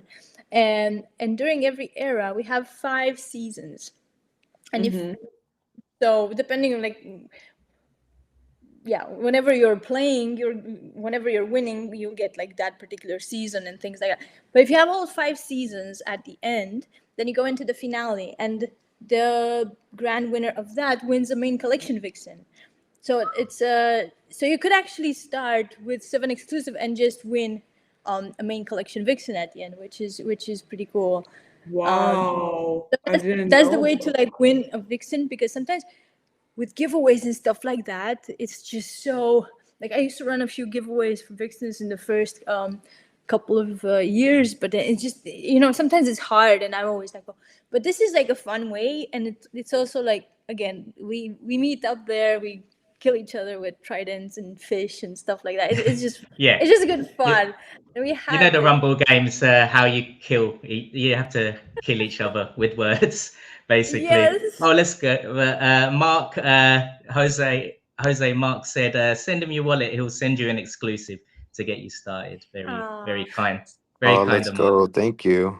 And during every era we have 5 seasons. And so depending on whenever you're playing, whenever you're winning, you get like that particular season and things like that. But if you have all 5 seasons at the end, then you go into the finale, and the grand winner of that wins a main collection vixen. So it's so you could actually start with 7 exclusive and just win a main collection vixen at the end, which is pretty cool. Wow, I didn't That's the know. way to like win a vixen, because sometimes with giveaways and stuff like that, it's just so like, I used to run a few giveaways for vixens in the first couple of years, but then it's just, sometimes it's hard, and I'm always like, oh. But this is like a fun way, and it's also like, again, we meet up there, we kill each other with tridents and fish and stuff like that. It's just Yeah. it's just good fun. And we You know had the like, Rumble games, how you kill. You have to kill each other with words, basically. yes. Oh, let's go. Mark, Jose Mark said, send him your wallet. He'll send you an exclusive to get you started. Very kind. Very Oh, kind let's of Mark. go. Thank you.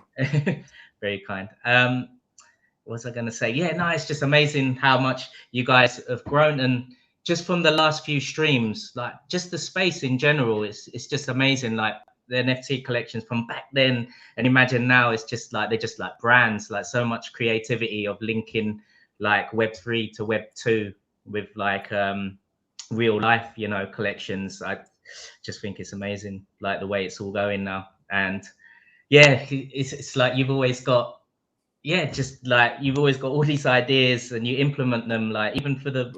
Very kind. What was I going to say? Yeah, no, it's just amazing how much you guys have grown, and just from the last few streams, like just the space in general, it's just amazing. Like the NFT collections from back then, and imagine now, it's just like they're just like brands, like so much creativity of linking like Web3 to Web2 with like real life, collections. I just think it's amazing, like the way it's all going now. And yeah, it's like you've always got, just like you've always got all these ideas and you implement them, like even for the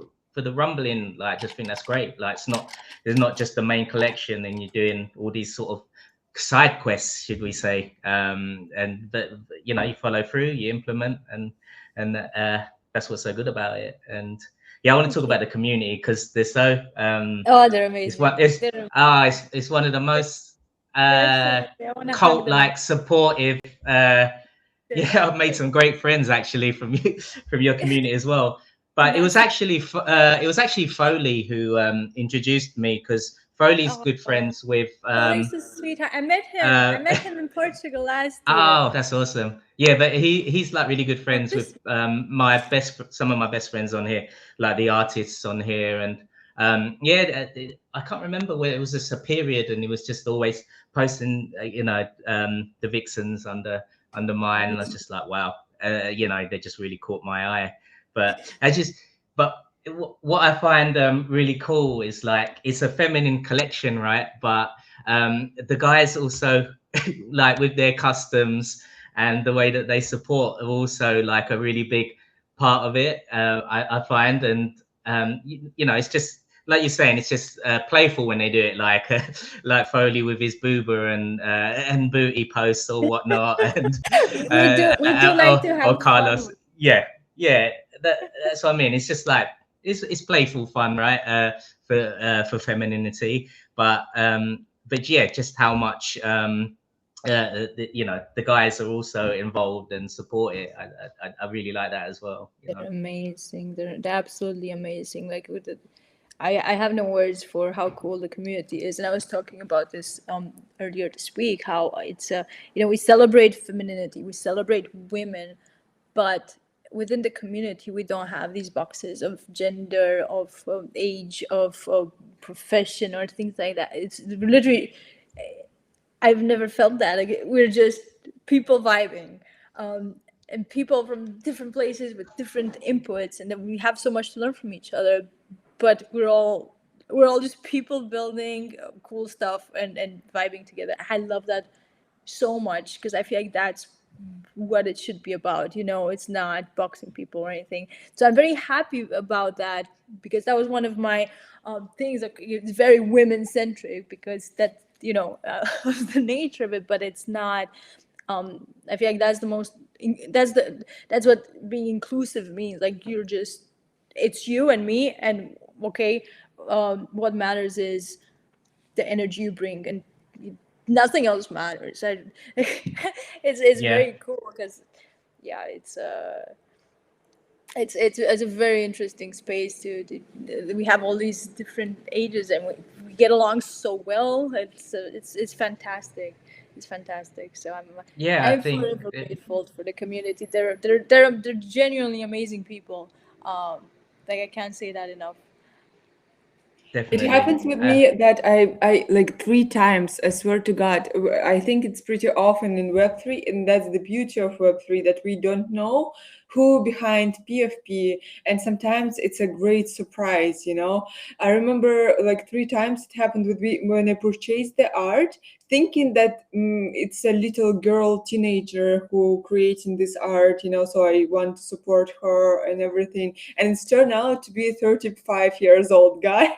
rumbling, like I just think that's great. Like there's not just the main collection, and you're doing all these sort of side quests, should we say, but you follow through, you implement, and that's what's so good about it. And yeah, I want to talk about the community, because they're so They're amazing. it's one of the most cult like supportive yeah, I've made some great friends actually from your community as well. But it was actually Foley who introduced me, because Foley's good friends with Foley's a sweetheart. I met him in Portugal last year. Oh, that's awesome. Yeah, but he's like really good friends with some of my best friends on here, like the artists on here. And I can't remember where it was just a period, and it was just always posting the vixens under mine, and I was just like, wow, they just really caught my eye. But what I find really cool is like it's a feminine collection, right? But the guys also like with their customs and the way that they support are also like a really big part of it. I find, and it's just like you're saying, it's just playful when they do it, like Foley with his booba and booty posts or whatnot, and we do like to have or Carlos. fun. Yeah, that's what I mean. It's just like it's playful fun, right? For femininity, but yeah, just how much the guys are also involved and support it. I really like that as well. They're amazing. They're absolutely amazing. Like I have no words for how cool the community is. And I was talking about this earlier this week, how it's we celebrate femininity, we celebrate women, but within the community we don't have these boxes of gender, of age, of profession, or things like that. It's literally, I've never felt that. Like, we're just people vibing, and people from different places with different inputs, and then we have so much to learn from each other. But we're all just people building cool stuff and vibing together. I love that so much, because I feel like that's what it should be about. It's not boxing people or anything. So I'm very happy about that, because that was one of my things. It's very women centric, because that the nature of it, but it's not. I feel like that's the most. That's what being inclusive means. Like, it's you and me, and okay, what matters is the energy you bring, and nothing else matters. It's very cool, because it's a very interesting space we have all these different ages, and we get along so well. It's fantastic. It's fantastic. So I'm forever grateful for the community. They're genuinely amazing people. Like, I can't say that enough. Definitely. It happens with me that I like 3 times, I swear to God. I think it's pretty often in Web3, and that's the beauty of Web3, that we don't know who behind PFP, and sometimes it's a great surprise, you know. I remember like 3 times it happened with me when I purchased the art, thinking that it's a little girl teenager who creating this art, you know, so I want to support her and everything, and it's turned out to be a 35 years old guy.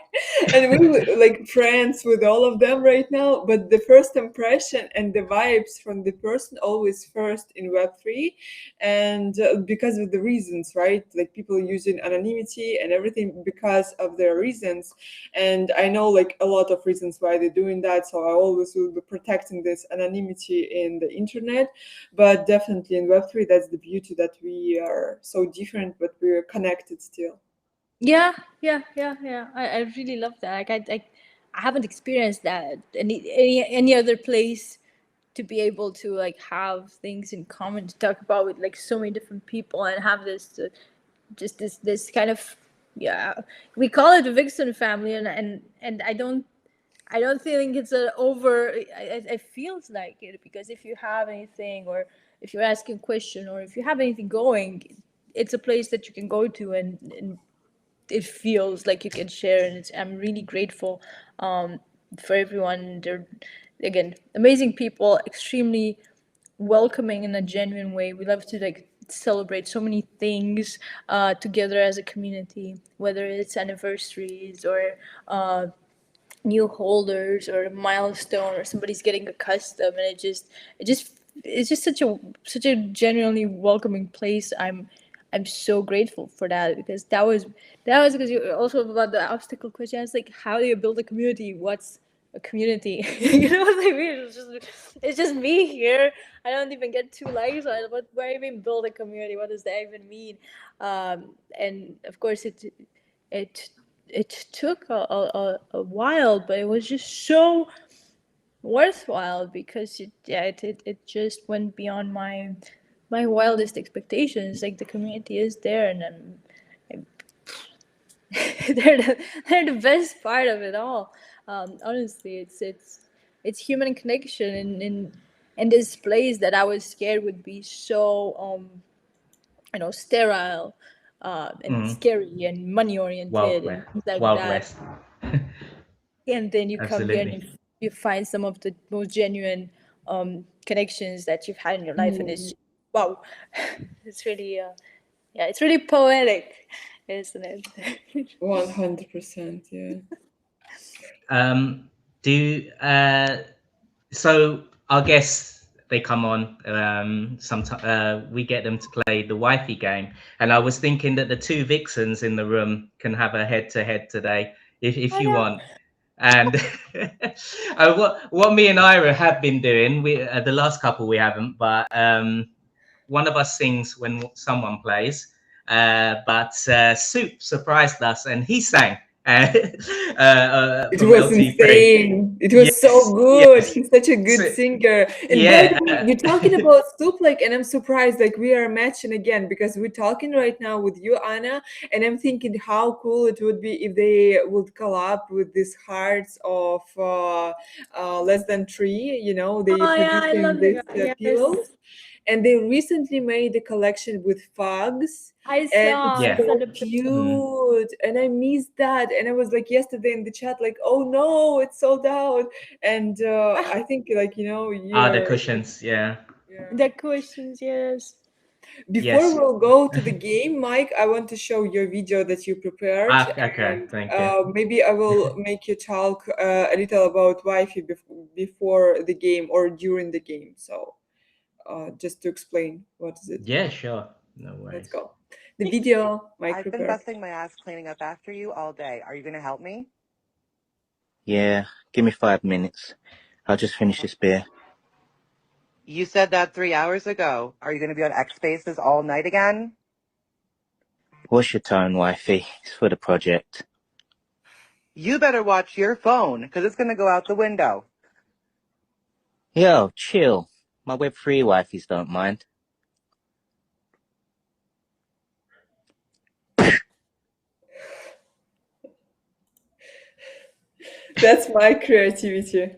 And we were like friends with all of them right now, but the first impression and the vibes from the person always first in Web3, and because of the reasons, right? Like people using anonymity and everything because of their reasons, and I know like a lot of reasons why they're doing that, so I always will be protecting this anonymity in the internet. But definitely in Web3, that's the beauty, that we are so different but we're connected still. Yeah. I really love that. Like I haven't experienced that any other place, to be able to like have things in common to talk about with like so many different people and have this just this kind of, yeah, we call it the Vixen family, and I don't think it's an over. It feels like it, because if you have anything, or if you're asking a question, or if you have anything going, it's a place that you can go to, and it feels like you can share. And I'm really grateful for everyone. They're, again, amazing people, extremely welcoming in a genuine way. We love to like celebrate so many things together as a community, whether it's anniversaries or new holders or a milestone, or somebody's getting a custom, and it's just such a genuinely welcoming place. I'm so grateful for that, because that was because you also about the obstacle question. I was like, how do you build a community? What's a community? You know what I mean? It's just me here. I don't even get 2 likes. Why even build a community? What does that even mean? And of course it it took a while, but it was just so worthwhile, because it just went beyond my wildest expectations. Like the community is there, and I'm they're the best part of it all. Honestly, it's human connection in this place that I was scared would be so sterile and scary and money oriented and things like Wild that. West. And then you come here and Absolutely. you find some of the most genuine connections that you've had in your life, and it's wow. It's really yeah, it's really poetic, isn't it? 100%, yeah. Do so our guests, they come on sometimes, we get them to play the wifey game, and I was thinking that the 2 vixens in the room can have a head-to-head today, if you want. And what me and Ira have been doing, we the last couple we haven't, but one of us sings when someone plays, but Soup surprised us and he sang It from was LT3. insane. It was so good. Yes. He's such a good So, singer. And by yeah. the way, you're talking about Soup, like, and I'm surprised, like, we are matching again, because we're talking right now with you, Anna, and I'm thinking how cool it would be if they would collab with these hearts of less than 3. You know, they Oh yeah, I producing love the these guy. pillows, Yes, and they recently made a collection with fogs, I and it's saw. I Yeah. saw so the picture. cute, and I missed that, and I was like yesterday in the chat like, oh no, it's sold out. And I think, like, you know, The you're cushions. Yeah. yeah. The questions, yes. Before Yes. we'll go to the game, Mike, I want to show your video that you prepared, Okay. and Thank you. maybe I will make you talk a little about Wi-Fi before the game or during the game, so just to explain what is it. Yeah, sure. No Let's worries. go. The video, Mike, I've been prepare. busting my ass cleaning up after you all day. Are you going to help me? Yeah, give me 5 minutes. I'll just finish this beer. You said that 3 hours ago. Are you going to be on X Spaces all night again? What's your tone, wifey? It's for the project. You better watch your phone, because it's going to go out the window. Yo, chill. My Web3 wifeys don't mind. That's my creativity.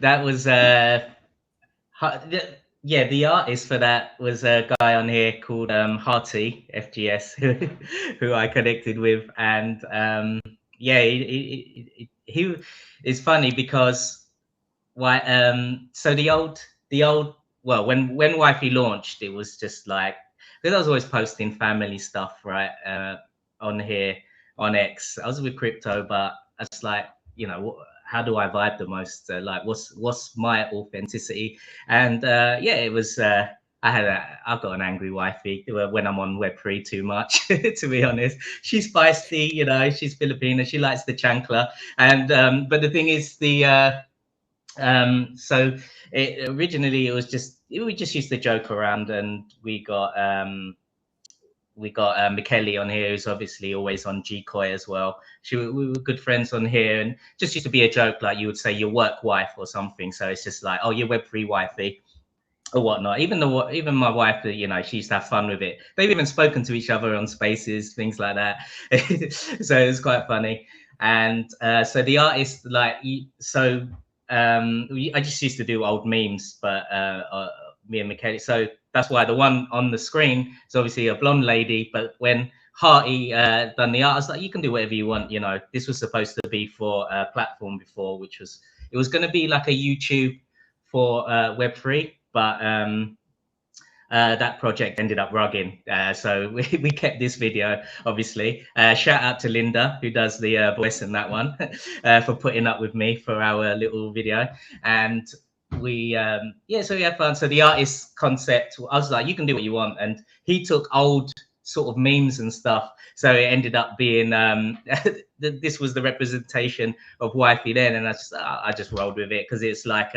That was yeah, the artist for that was a guy on here called Harty FGS, who I connected with, and yeah, he is funny because why so the old well, when Wifey launched, it was just like, because I was always posting family stuff, right, on here on X. I was with crypto, but I was like, how do I vibe the most? Like, what's my authenticity? And yeah, it was. I've got an angry wifey when I'm on Web3 too much, to be honest. She's feisty, she's Filipina, she likes the chancla. And but the thing is, so originally it was just, we just used to joke around, and we got Michele on here, who's obviously always on Gcoy as well. We were good friends on here, and just used to be a joke, like you would say your work wife or something. So it's just like, oh, you're Web3 wifey or whatnot. Even my wife, she used to have fun with it. They've even spoken to each other on Spaces, things like that. So it was quite funny. And so the artist, like, I just used to do old memes, but me and Michele. So that's why the one on the screen is obviously a blonde lady. But when Harty done the art, I was like, you can do whatever you want. This was supposed to be for a platform before, it was going to be like a YouTube for Web3, but that project ended up rugging. So we kept this video, obviously. Shout out to Linda, who does the voice in that one, for putting up with me for our little video. And so we had fun. So the artist concept, I was like, you can do what you want. And he took old sort of memes and stuff. So it ended up being, this was the representation of Wifey then. And I just rolled with it, because it's like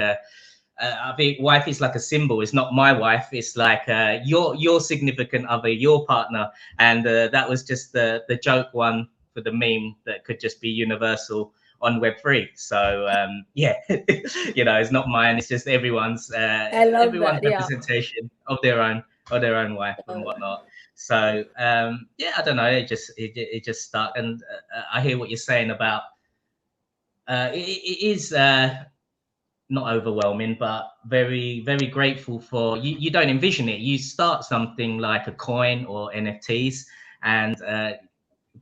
I think wife is like a symbol. It's not my wife. It's like your significant other, your partner. And that was just the joke one for the meme that could just be universal on Web3. So yeah, it's not mine. It's just everyone's I love that. Yeah. representation of their own wife and whatnot. So yeah, I don't know. It just stuck. And I hear what you're saying about it is. Not overwhelming, but very, very grateful for you. You don't envision it. You start something like a coin or NFTs, and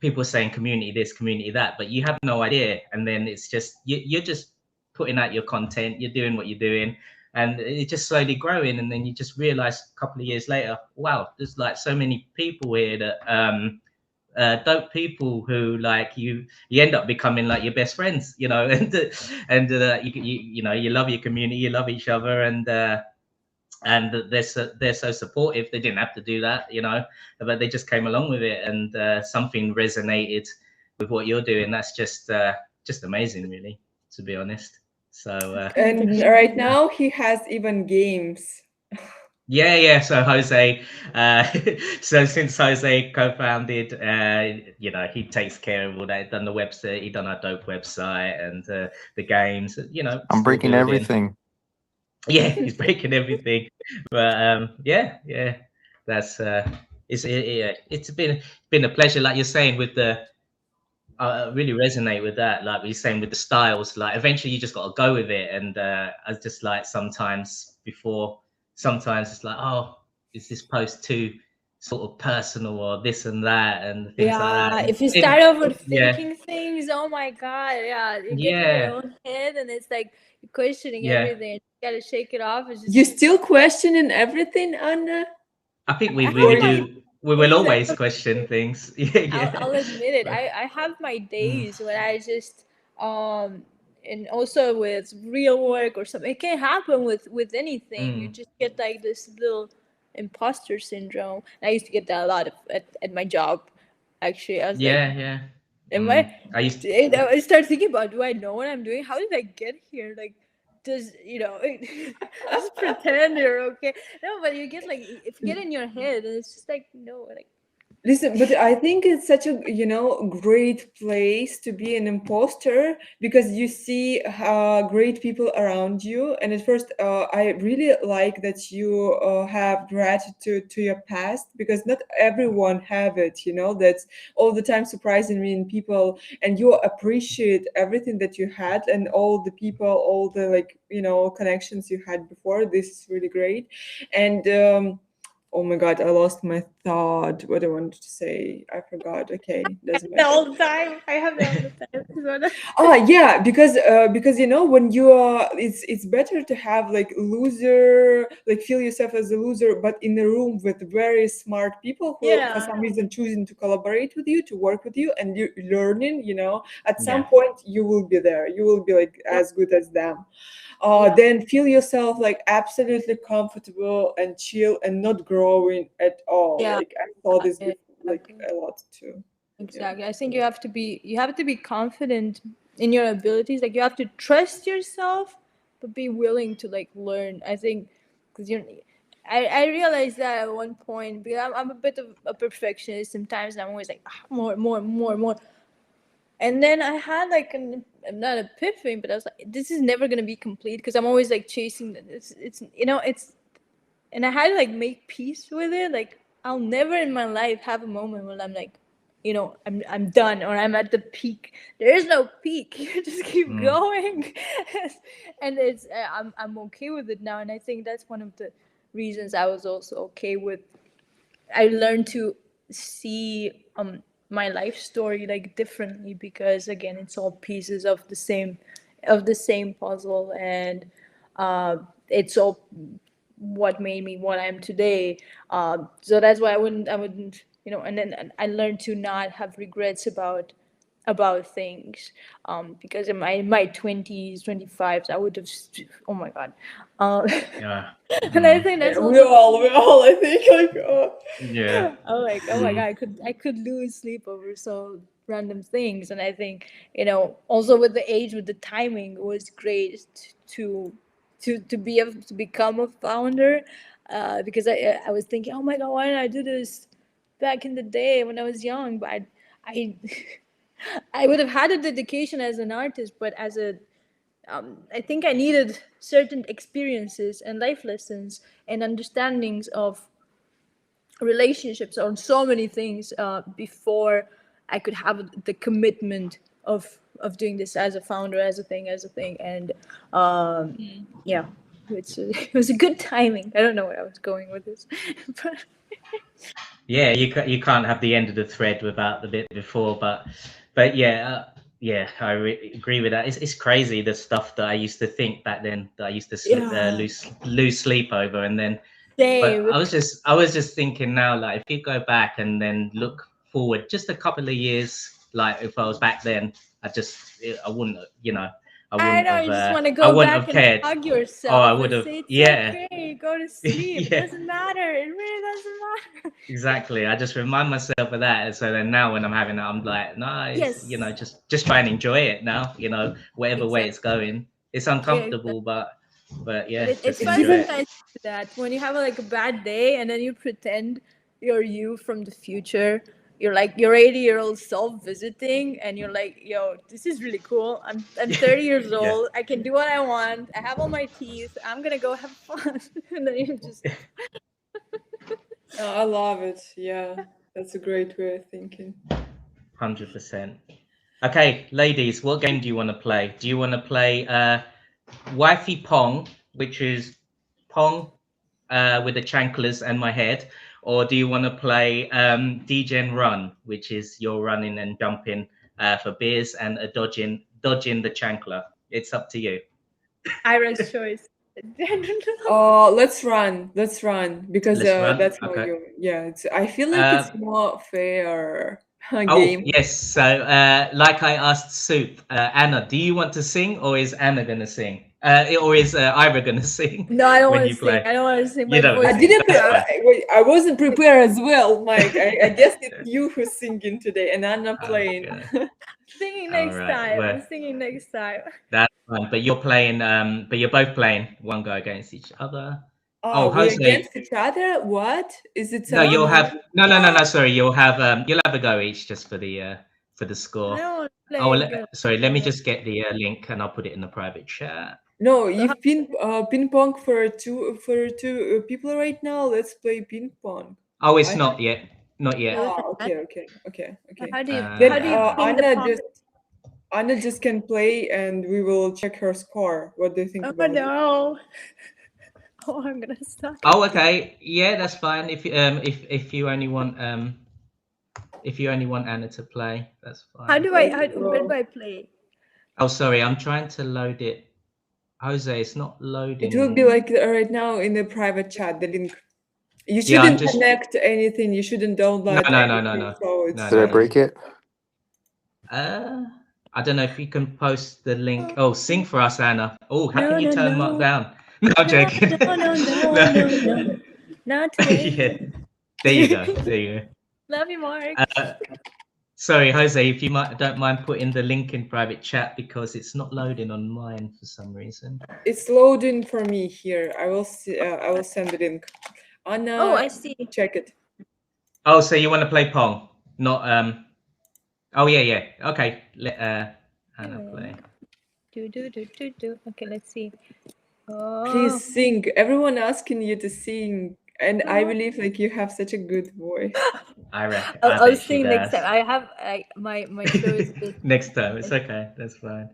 people are saying community this, community that, but you have no idea. And then it's just you're just putting out your content. You're doing what you're doing, and it's just slowly growing. And then you just realize a couple of years later, wow, there's like so many people here that dope people who, like, you end up becoming like your best friends, and you love your community, you love each other, and they're so supportive. They didn't have to do that, but they just came along with it, and something resonated with what you're doing. That's just amazing, really, to be honest. So and right now he has even games. yeah. So Jose, so since Jose co-founded, he takes care of all that. He done the website, he done our dope website, and the games. I'm breaking building. everything. Yeah, he's breaking everything. But yeah, that's it's been a pleasure. Like you're saying, with the I really resonate with that. Like we're saying with the styles, like eventually you just got to go with it. And I was just like, sometimes it's like, oh, is this post too sort of personal or this and that and things like that. And if you start yeah, overthinking things, oh my god, you get in your own head, and it's like you're questioning everything. You gotta shake it off. It's just, you still questioning everything, Anna? I think we really do. We will always question things. I'll admit it. I have my days when I just and also with real work or something. It can happen with anything. You just get like this little imposter syndrome. And I used to get that a lot at my job. Actually, I was like, am I start thinking about, do I know what I'm doing? How did I get here? Like, does just pretend you're okay? No, but you get like, if you get in your head, and it's just like, no, like, Listen, but I think it's such a, great place to be an imposter because you see great people around you. And at first, I really like that you have gratitude to your past because not everyone have it, that's all the time surprising me in people. And you appreciate everything that you had and all the people, all the connections you had before. This is really great. And oh my God, I lost my thought. What I wanted to say, I forgot. Okay, doesn't The matter. whole time. I have that all the time. Yeah, because when you are, it's better to have like loser, like feel yourself as a loser, but in a room with very smart people who, for Yeah. some reason, choosing to collaborate with you, to work with you, and you learning. At some Yeah. point you will be there. You will be like Yeah. as good as them. Yeah. Then feel yourself like absolutely comfortable and chill and not growing at all. Yeah. Like I saw this like Exactly. a lot too. Exactly. I think you have to be confident in your abilities. Like you have to trust yourself, but be willing to like learn. I think because I realized that at one point because I'm a bit of a perfectionist sometimes, and I'm always like more, more, more, more. And then I had like not epiphany, but I was like, this is never gonna be complete because I'm always like chasing. It's and I had to like make peace with it. Like I'll never in my life have a moment when I'm like, I'm done or I'm at the peak. There is no peak. You just keep going, and I'm okay with it now. And I think that's one of the reasons I was also okay with. I learned to see my life story like differently because again, it's all pieces of the same puzzle, and it's all what made me what I am today. So that's why I wouldn't, and then I learned to not have regrets about things, because in my 20s, 25s, I would have, oh my God. Yeah. And I think that's We also, all, I think, like, Yeah. I'm like, oh my God, I could lose sleep over so random things. And I think, also with the age, with the timing, it was great to become a founder, because I was thinking, oh my God, why didn't I do this back in the day when I was young? But I I would have had a dedication as an artist, but I think I needed certain experiences and life lessons and understandings of relationships on so many things before I could have the commitment of doing this as a founder, as a thing, and yeah, it was a good timing. I don't know where I was going with this, but Yeah, you can't have the end of the thread without the bit before, but yeah, yeah, I agree with that. It's crazy the stuff that I used to think back then that I used to yeah, lose sleep over, and then. But same. I was just thinking now, like if you go back and then look forward just a couple of years, like if I was back then, I wouldn't, I know you just want to I go wouldn't back have and cared. hug Oh, I yourself would and have, say it's yeah, okay, go to sleep. It yeah, doesn't matter. It really doesn't matter. exactly. I just remind myself of that, and so then now when I'm having that, I'm like, nice, Yes, just try and enjoy it now, whatever way exactly. it's going. It's Yeah, uncomfortable, but and yeah, it's just it's fun enjoy even it. sometimes to do that when you have like a bad day and then you pretend you're you from the future. You're like your 80-year-old self visiting, and you're like, "Yo, this is really cool. I'm 30 years Yeah. old. I can do what I want. I have all my teeth. I'm gonna go have fun." And then you just I love it. Yeah, that's a great way of thinking. 100%. Okay, ladies, what game do you want to play? Do you want to play Wifey Pong, which is Pong with the chanclers and my head, or do you want to play Degen Run, which is you're running and jumping for beers and dodging the chancler? It's up to you. Ira's choice. I don't know. Let's run because Let's run. that's more Okay. you. Yeah, I feel like Uh, it's more fair oh, game. yes. So, like I asked Soup, Anna, do you want to sing, or is Anna going to sing? Or is Ira going to sing No, I don't when want to you sing. play? I don't want to sing. You My don't want I voice to is sing. didn't. That's fine. Wait, I wasn't prepared as well, Mike. I guess it's you who's singing today, and I'm not playing. Okay. singing All next right. time. Well, I'm singing next time. that's fine. But you're playing. But you're both playing one go against each other. Oh, We're Jose. against each other? What? Is it No, you'll something? have no. Sorry, you'll have a go each just for the score. No, Oh, like, sorry. Let me just get the link and I'll put it in the private chat. No, So you've ping pong for two people right now. Let's play ping pong. Oh, it's I- not yet. Not yet. Okay. how do you Then how do you ping the pong? Anna just can play, and we will check her score. What do you think Oh about it? no! Oh, I'm gonna start. Oh, okay. Yeah, that's fine. If you only want Anna to play, that's fine. Where do I play? Oh, sorry. I'm trying to load it. Jose, it's not loading. It will be like right now in the private chat. The link. You Yeah, I'm shouldn't just- connect anything. You shouldn't download. No. anything, So it's No, Did I break it? I don't know if you can post the link. Oh, sing for us, Anna. Oh, how No, can you no, turn no. Mark down? No, I'm joking. No. Not today. Yeah. There you go. There you Love you, Mark. go. Sorry, Jose, if you don't mind putting the link in private chat because it's not loading on mine for some reason. It's loading for me here. I will see. I will send the link. Anna, Oh, I see. check it. Oh, so you want to play Pong? Not Oh yeah. Okay. Let Anna play. Do. Okay, let's see. Oh. Please sing. Everyone asking you to sing, and I believe like you have such a good voice. I'll sing next time. I have my show is Next time. It's okay. That's fine.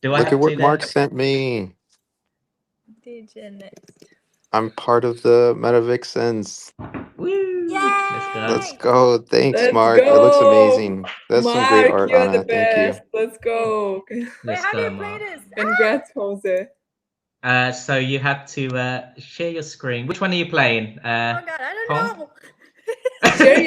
Do I Look have at what to Mark sent me. DJ next. I'm part of the MetaVixens. Woo! Let's go. Thanks, Let's Mark. go. It looks amazing. That's some great Mark, art, you're Anna. the Thank you. best. Let's go. Wait, how do you play this? Congrats, Jose. So you have to share your screen. Which one are you playing? Oh God, I don't know. Share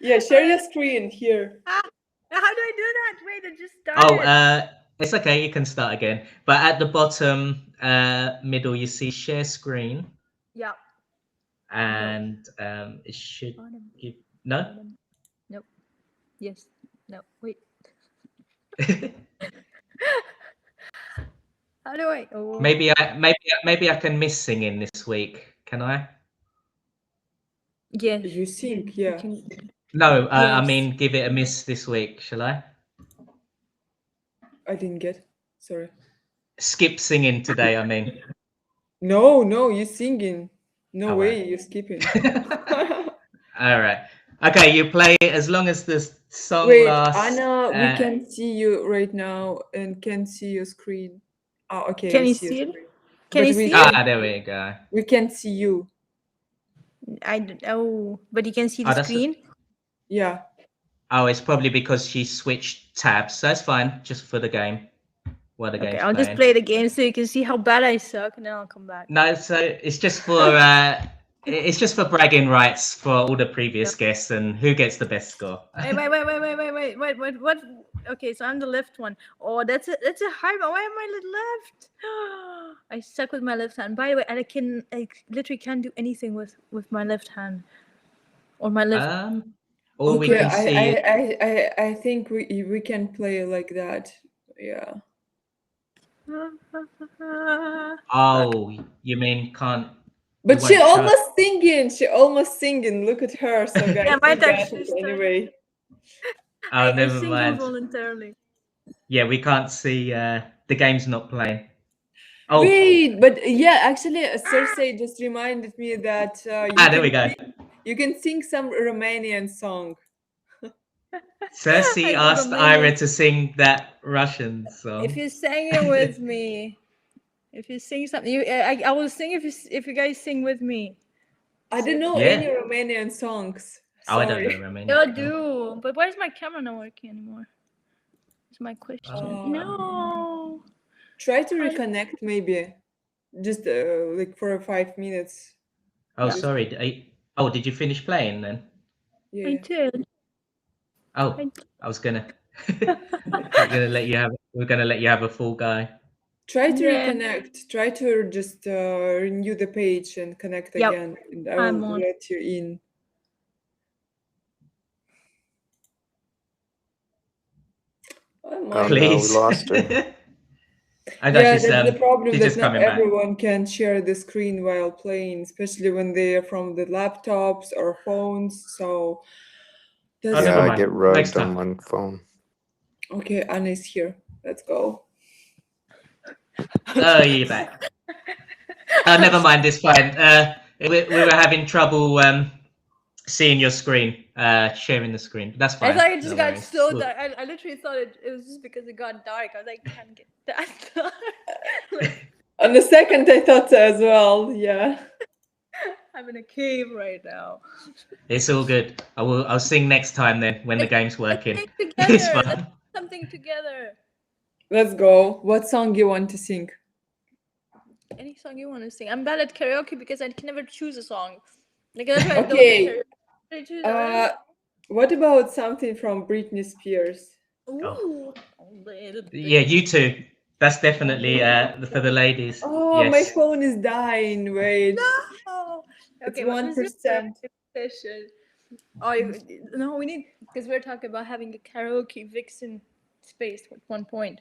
your share your screen here. How do I do that? Wait, it just started. Oh, it's okay. You can start again. But at the bottom middle, you see share screen. Yeah. And it should give no. Nope. Yes. No. Wait. How do I? Oh. Maybe I can miss singing this week. Can I? Yes. You sing, yeah. No, I Yes. mean give it a miss this week. Shall I? I didn't get. Sorry. Skip singing today. I mean. No, you're singing. No All way, right. you're skipping. All right. Okay, you play as long as the song Wait, lasts. Anna, we can see you right now and can see your screen. Oh, okay. Can I you see see your it? screen. Can But you we see can- it? There we go. We can see you. I don't know, but you can see the Oh, that's screen. Yeah. Oh, it's probably because she switched tabs. So that's fine, just for the game. While the Okay, game's I'll just playing. play the game so you can see how bad I suck, and then I'll come back. No, so it's just for it's just for bragging rights for all the previous guests and who gets the best score. Wait, what? Okay, so I'm the left one. Oh, that's a hard one. Why am I left? I suck with my left hand. By the way, I literally can't do anything with my left hand or my left. Or we can see. I think we can play like that. Yeah. Oh, you mean can't? But you she won't show- almost singing. She almost singing. Look at her. So guys, Yeah, my we got touch it is done. anyway. Oh, I never sing mind. involuntarily. Yeah, we can't see. The game's not playing. Oh, Wait, but yeah, actually, Cersei just reminded me that there we go. You can sing some Romanian song. Cersei I asked Romanian. Ira to sing that Russian song. If you sang it with me, if you sing something, I will sing if you guys sing with me. I don't know Yeah. any Romanian songs. Oh, I don't Sorry. know Romanian. You do, but why is my camera not working anymore? That's my question. No. Try to reconnect maybe. Just like for 5 minutes. Oh, sorry. Did you finish playing then? Yeah. I did. Oh, I was gonna. We're gonna let you have a full guy. Try to Yeah. reconnect. Try to just renew the page and connect Yep. again, and I I'm will on. let you in. Oh my Oh no, we lost her. I know Yeah, she's that's the problem that just not coming back. everyone can share the screen while playing, especially when they are from the laptops or phones. So Oh, that's never Yeah, I mind. get Next rugged on time. my phone. okay. Anna's here. Let's go. Oh, you're back. Never mind. It's fine. We were having trouble seeing your screen, sharing the screen. That's I fine. thought it just No got worries. so We'll- dark. I literally thought it was just because it got dark. I was like, can't get that dark. Like, On the second, I thought so as well. Yeah. I'm in a cave right now. It's all good. I'll sing next time then when the game's working. Let's sing It's together. Let's fine. do something together. Let's go. What song you want to sing? Any song you want to sing. I'm bad at karaoke because I can never choose a song. Like that's why I don't Okay. get karaoke. I choose What about something from Britney Spears? Ooh, a little bit. Yeah, you two. That's definitely for the ladies. Oh, my Yes. phone is dying. Wait. No. It's Okay, what was your 1%. session? Oh, no, we need because we're talking about having a karaoke vixen space at one point.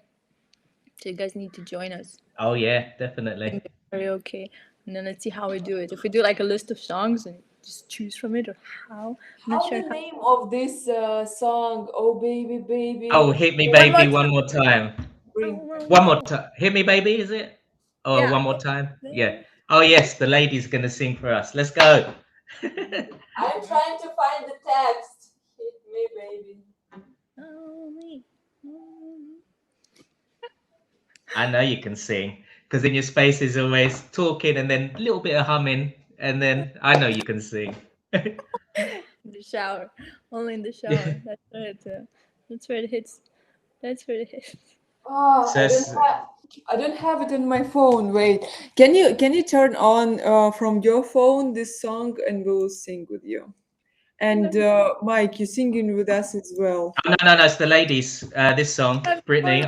So you guys need to join us Oh yeah, in definitely. the karaoke, and then let's see how we do it. If we do like a list of songs and just choose from it, or how? I'm not How's sure. the name of this song? Oh, baby, baby. Oh, hit me, One more baby, time. one more time. Bring. One more time. Hit me, baby. Is it? Oh, Yeah. one more time. Yeah. Oh yes, the lady's gonna sing for us. Let's go. I'm trying to find the text. Hit me, baby. I know you can sing because in your space is always talking and then a little bit of humming, and then I know you can sing. In the shower, only in the shower. That's where it. That's where it hits. That's where it hits. Oh, I don't have it on my phone. Wait, can you turn on from your phone this song and we'll sing with you? And Mike, you're singing with us as well. Oh, no, it's the ladies. This song, Brittany.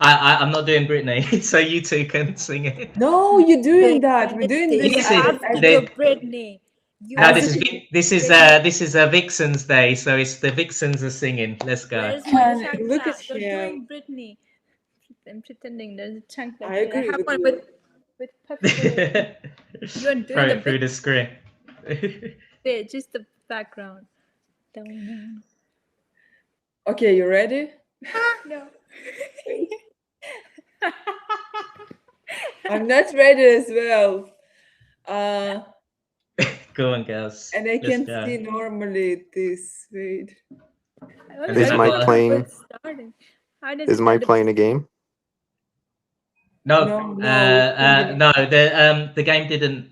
I'm not doing Brittany, so you two can sing it. No, you're doing that. We're doing You this. have to do Britney. No, this is a Vixens Day, so it's the Vixens are singing. Let's go. Where's my chunk Look at We're him. doing Britney. I'm pretending there's a chunk I agree have with one you. with puffy. You're doing Throw the it through the screen. bit, just the background. Don't know. Okay, you ready? No. I'm not ready as well. Go on, girls. And I Let's can go. see normally this. Wait. And then Is I Mike got- playing? How does Is Mike playing a game? No, No. the game didn't.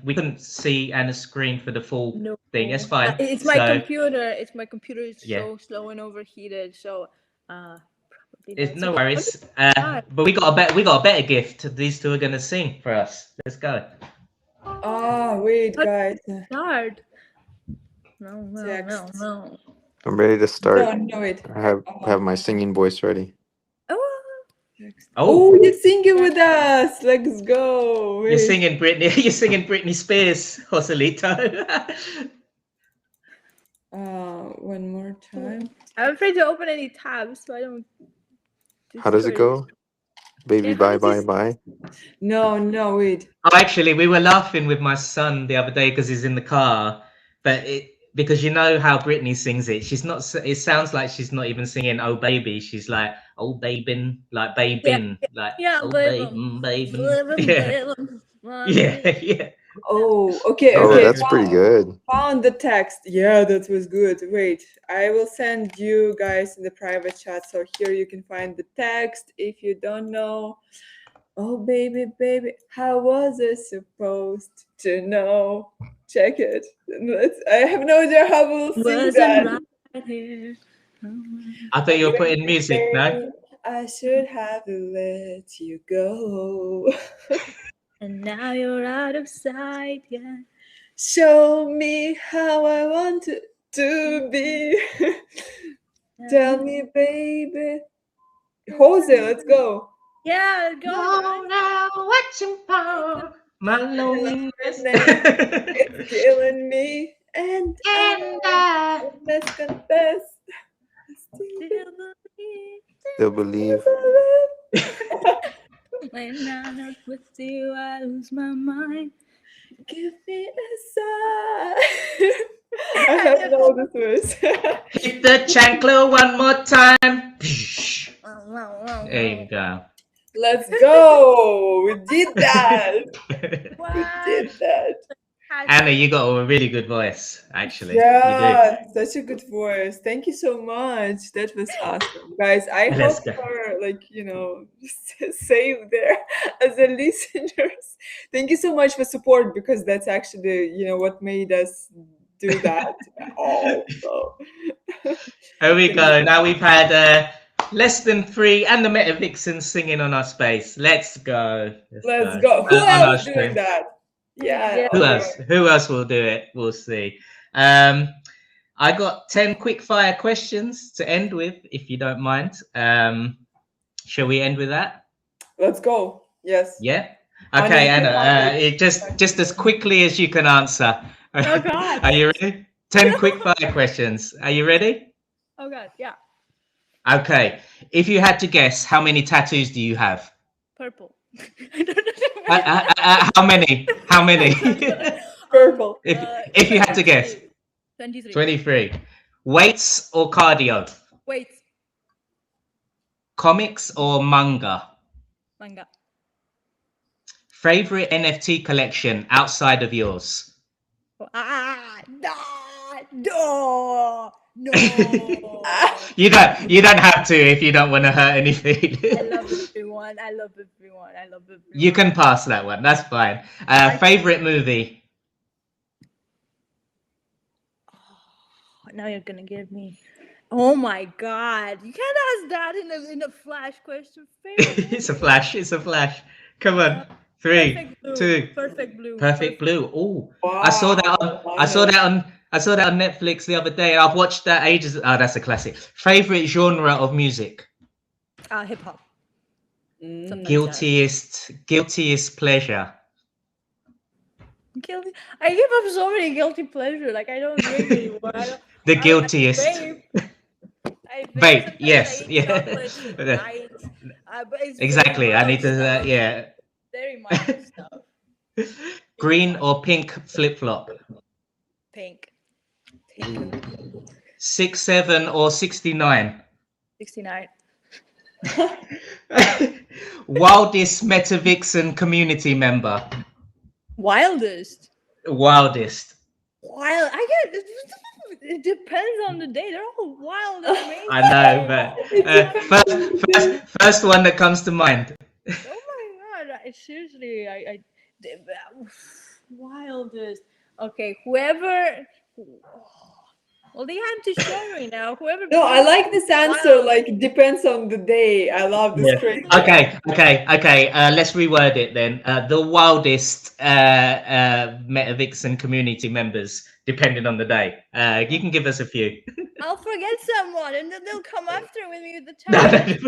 We couldn't see Anna's screen for the full No. thing. It's fine. It's my computer. It's my computer is Yeah. so slow and overheated. So probably It's that's no it. worries. But we got a better gift. These two are gonna sing for us. Let's go. Wait, guys. Start. No. Text. I'm ready to start. No, wait. I have my singing voice ready. Oh, you're singing with us. Let's go. Wait. You're singing Britney. You're singing Britney Spears, Joselito. One more time. I'm afraid to open any tabs, so I don't. How does it go? Baby, Yeah, bye, bye, bye. No, wait. Oh, actually, we were laughing with my son the other day because he's in the car, but because you know how Britney sings it, she's not. It sounds like she's not even singing "Oh baby." She's like "Oh babin," like babin, like "Oh babin, babin." Yeah. Oh, okay. Oh, that's pretty good. Found the text. Yeah, that was good. Wait, I will send you guys in the private chat. So here you can find the text if you don't know. Oh, baby, how was I supposed to know? Check it. I have no idea how we'll sing that. Right here. I thought you were putting music, no? I should have let you go. And now you're out of sight, yeah. Show me how I want it to be. Tell me, baby. Jose, let's go. Yeah, go. No, now watching for my loneliness. It's killing me, and I must confess. Still believe. When I'm not with you, I lose my mind. Give me a sign. I have know this verse. Hit the chancla one more time. There you go. Let's go. We did that. We did that. Anna, you got a really good voice, actually. Yeah, such a good voice. Thank you so much. That was awesome. Guys, I Let's hope go. you're like, safe there as a listeners. Thank you so much for support because that's actually, what made us do that also. Here we go. Now we've had less than 3 and the MetaVixens singing on our space. Let's go. Let's go. Who On our else doing stream. that? Yeah. Who okay. else? Who else will do it? We'll see. I got 10 quick fire questions to end with, if you don't mind. Shall we end with that? Let's go. Yes. Yeah. Okay, Anna. Just as quickly as you can answer. Oh God. Are you ready? 10 quick fire questions. Are you ready? Oh God, yeah. Okay. If you had to guess, how many tattoos do you have? Purple. I don't know. How many? How many? Purple. If you had to guess. 23. 23. Weights or cardio? Wait. Comics or manga? Manga. Favorite NFT collection outside of yours? No. You don't have to if you don't want to hurt anything. I love everyone. You can pass that one. That's fine. Favorite movie? Now you're gonna give me. Oh my God! You can't ask that in a flash question. It's a flash. Come on. 3, 2. Perfect blue. Perfect blue. Oh, Wow. I saw that on Netflix the other day. I've watched that ages. Oh, that's a classic. Favorite genre of music? Hip hop. Guiltiest pleasure. Guilty. I give up so many guilty pleasure. Like I don't drink anymore. The guiltiest. I Vape. Yes. I Yeah. but it's Exactly. very I need to. mild Yeah. Very mild stuff. Green or pink flip flop? Pink. 6'7" or 69? 69. Wildest MetaVixen community member? Wildest. Wildest. Wild. It depends on the day. They're all wild and amazing. I know, but first one that comes to mind. Oh my God! Seriously, wildest. Okay, whoever. Well, they have to show me now. Whoever. No, I like this answer. Like, depends on the day. I love this. Okay. Let's reword it then. The wildest MetaVixen community members, depending on the day. You can give us a few. I'll forget someone, and then they'll come after with me with the time.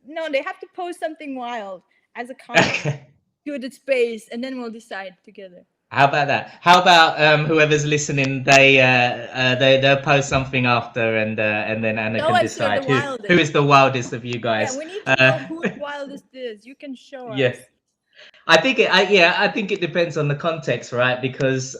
No, they have to post something wild as a comment. Do the space, and then we'll decide together. How about that? How about whoever's listening? They'll post something after, and then Anna can decide who is the wildest of you guys. Yeah, we need to know who the wildest is. You can show us. Yes, I think it depends on the context, right? Because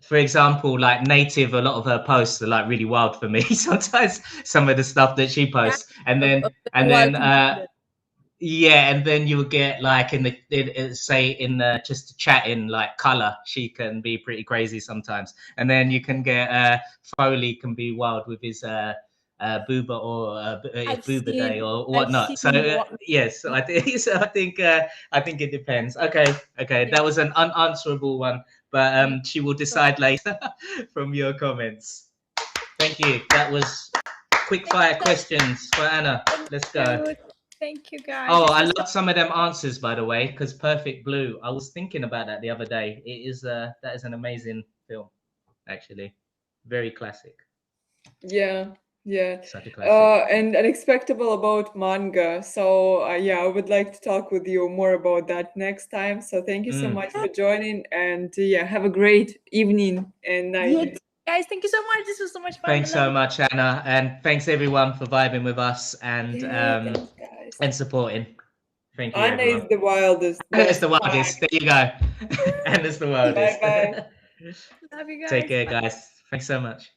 for example, like Native, a lot of her posts are like really wild for me. Sometimes some of the stuff that she posts, and then you'll get like in just chatting like color, she can be pretty crazy sometimes, and then you can get Foley can be wild with his booba or booba day or whatnot. So yes, I think it depends. Okay, that was an unanswerable one, but she will decide later from your comments. Thank you. That was quick fire questions for Anna. Let's go. Thank you, guys. Oh, I love some of them answers, by the way, because Perfect Blue. I was thinking about that the other day. That is an amazing film, actually. Very classic. Yeah. Such a classic. And unexpectable about manga. So I would like to talk with you more about that next time. So thank you so much for joining, and have a great evening and night. Guys, thank you so much. This was so much fun. Thanks so much, Anna, and thanks everyone for vibing with us and Yeah, thanks, guys. and supporting. Thank you, Anna everyone. is the wildest. Anna's the Best. wildest. There you go. Anna's the wildest. Bye-bye. Love you guys. Take care, Bye. guys. Thanks so much.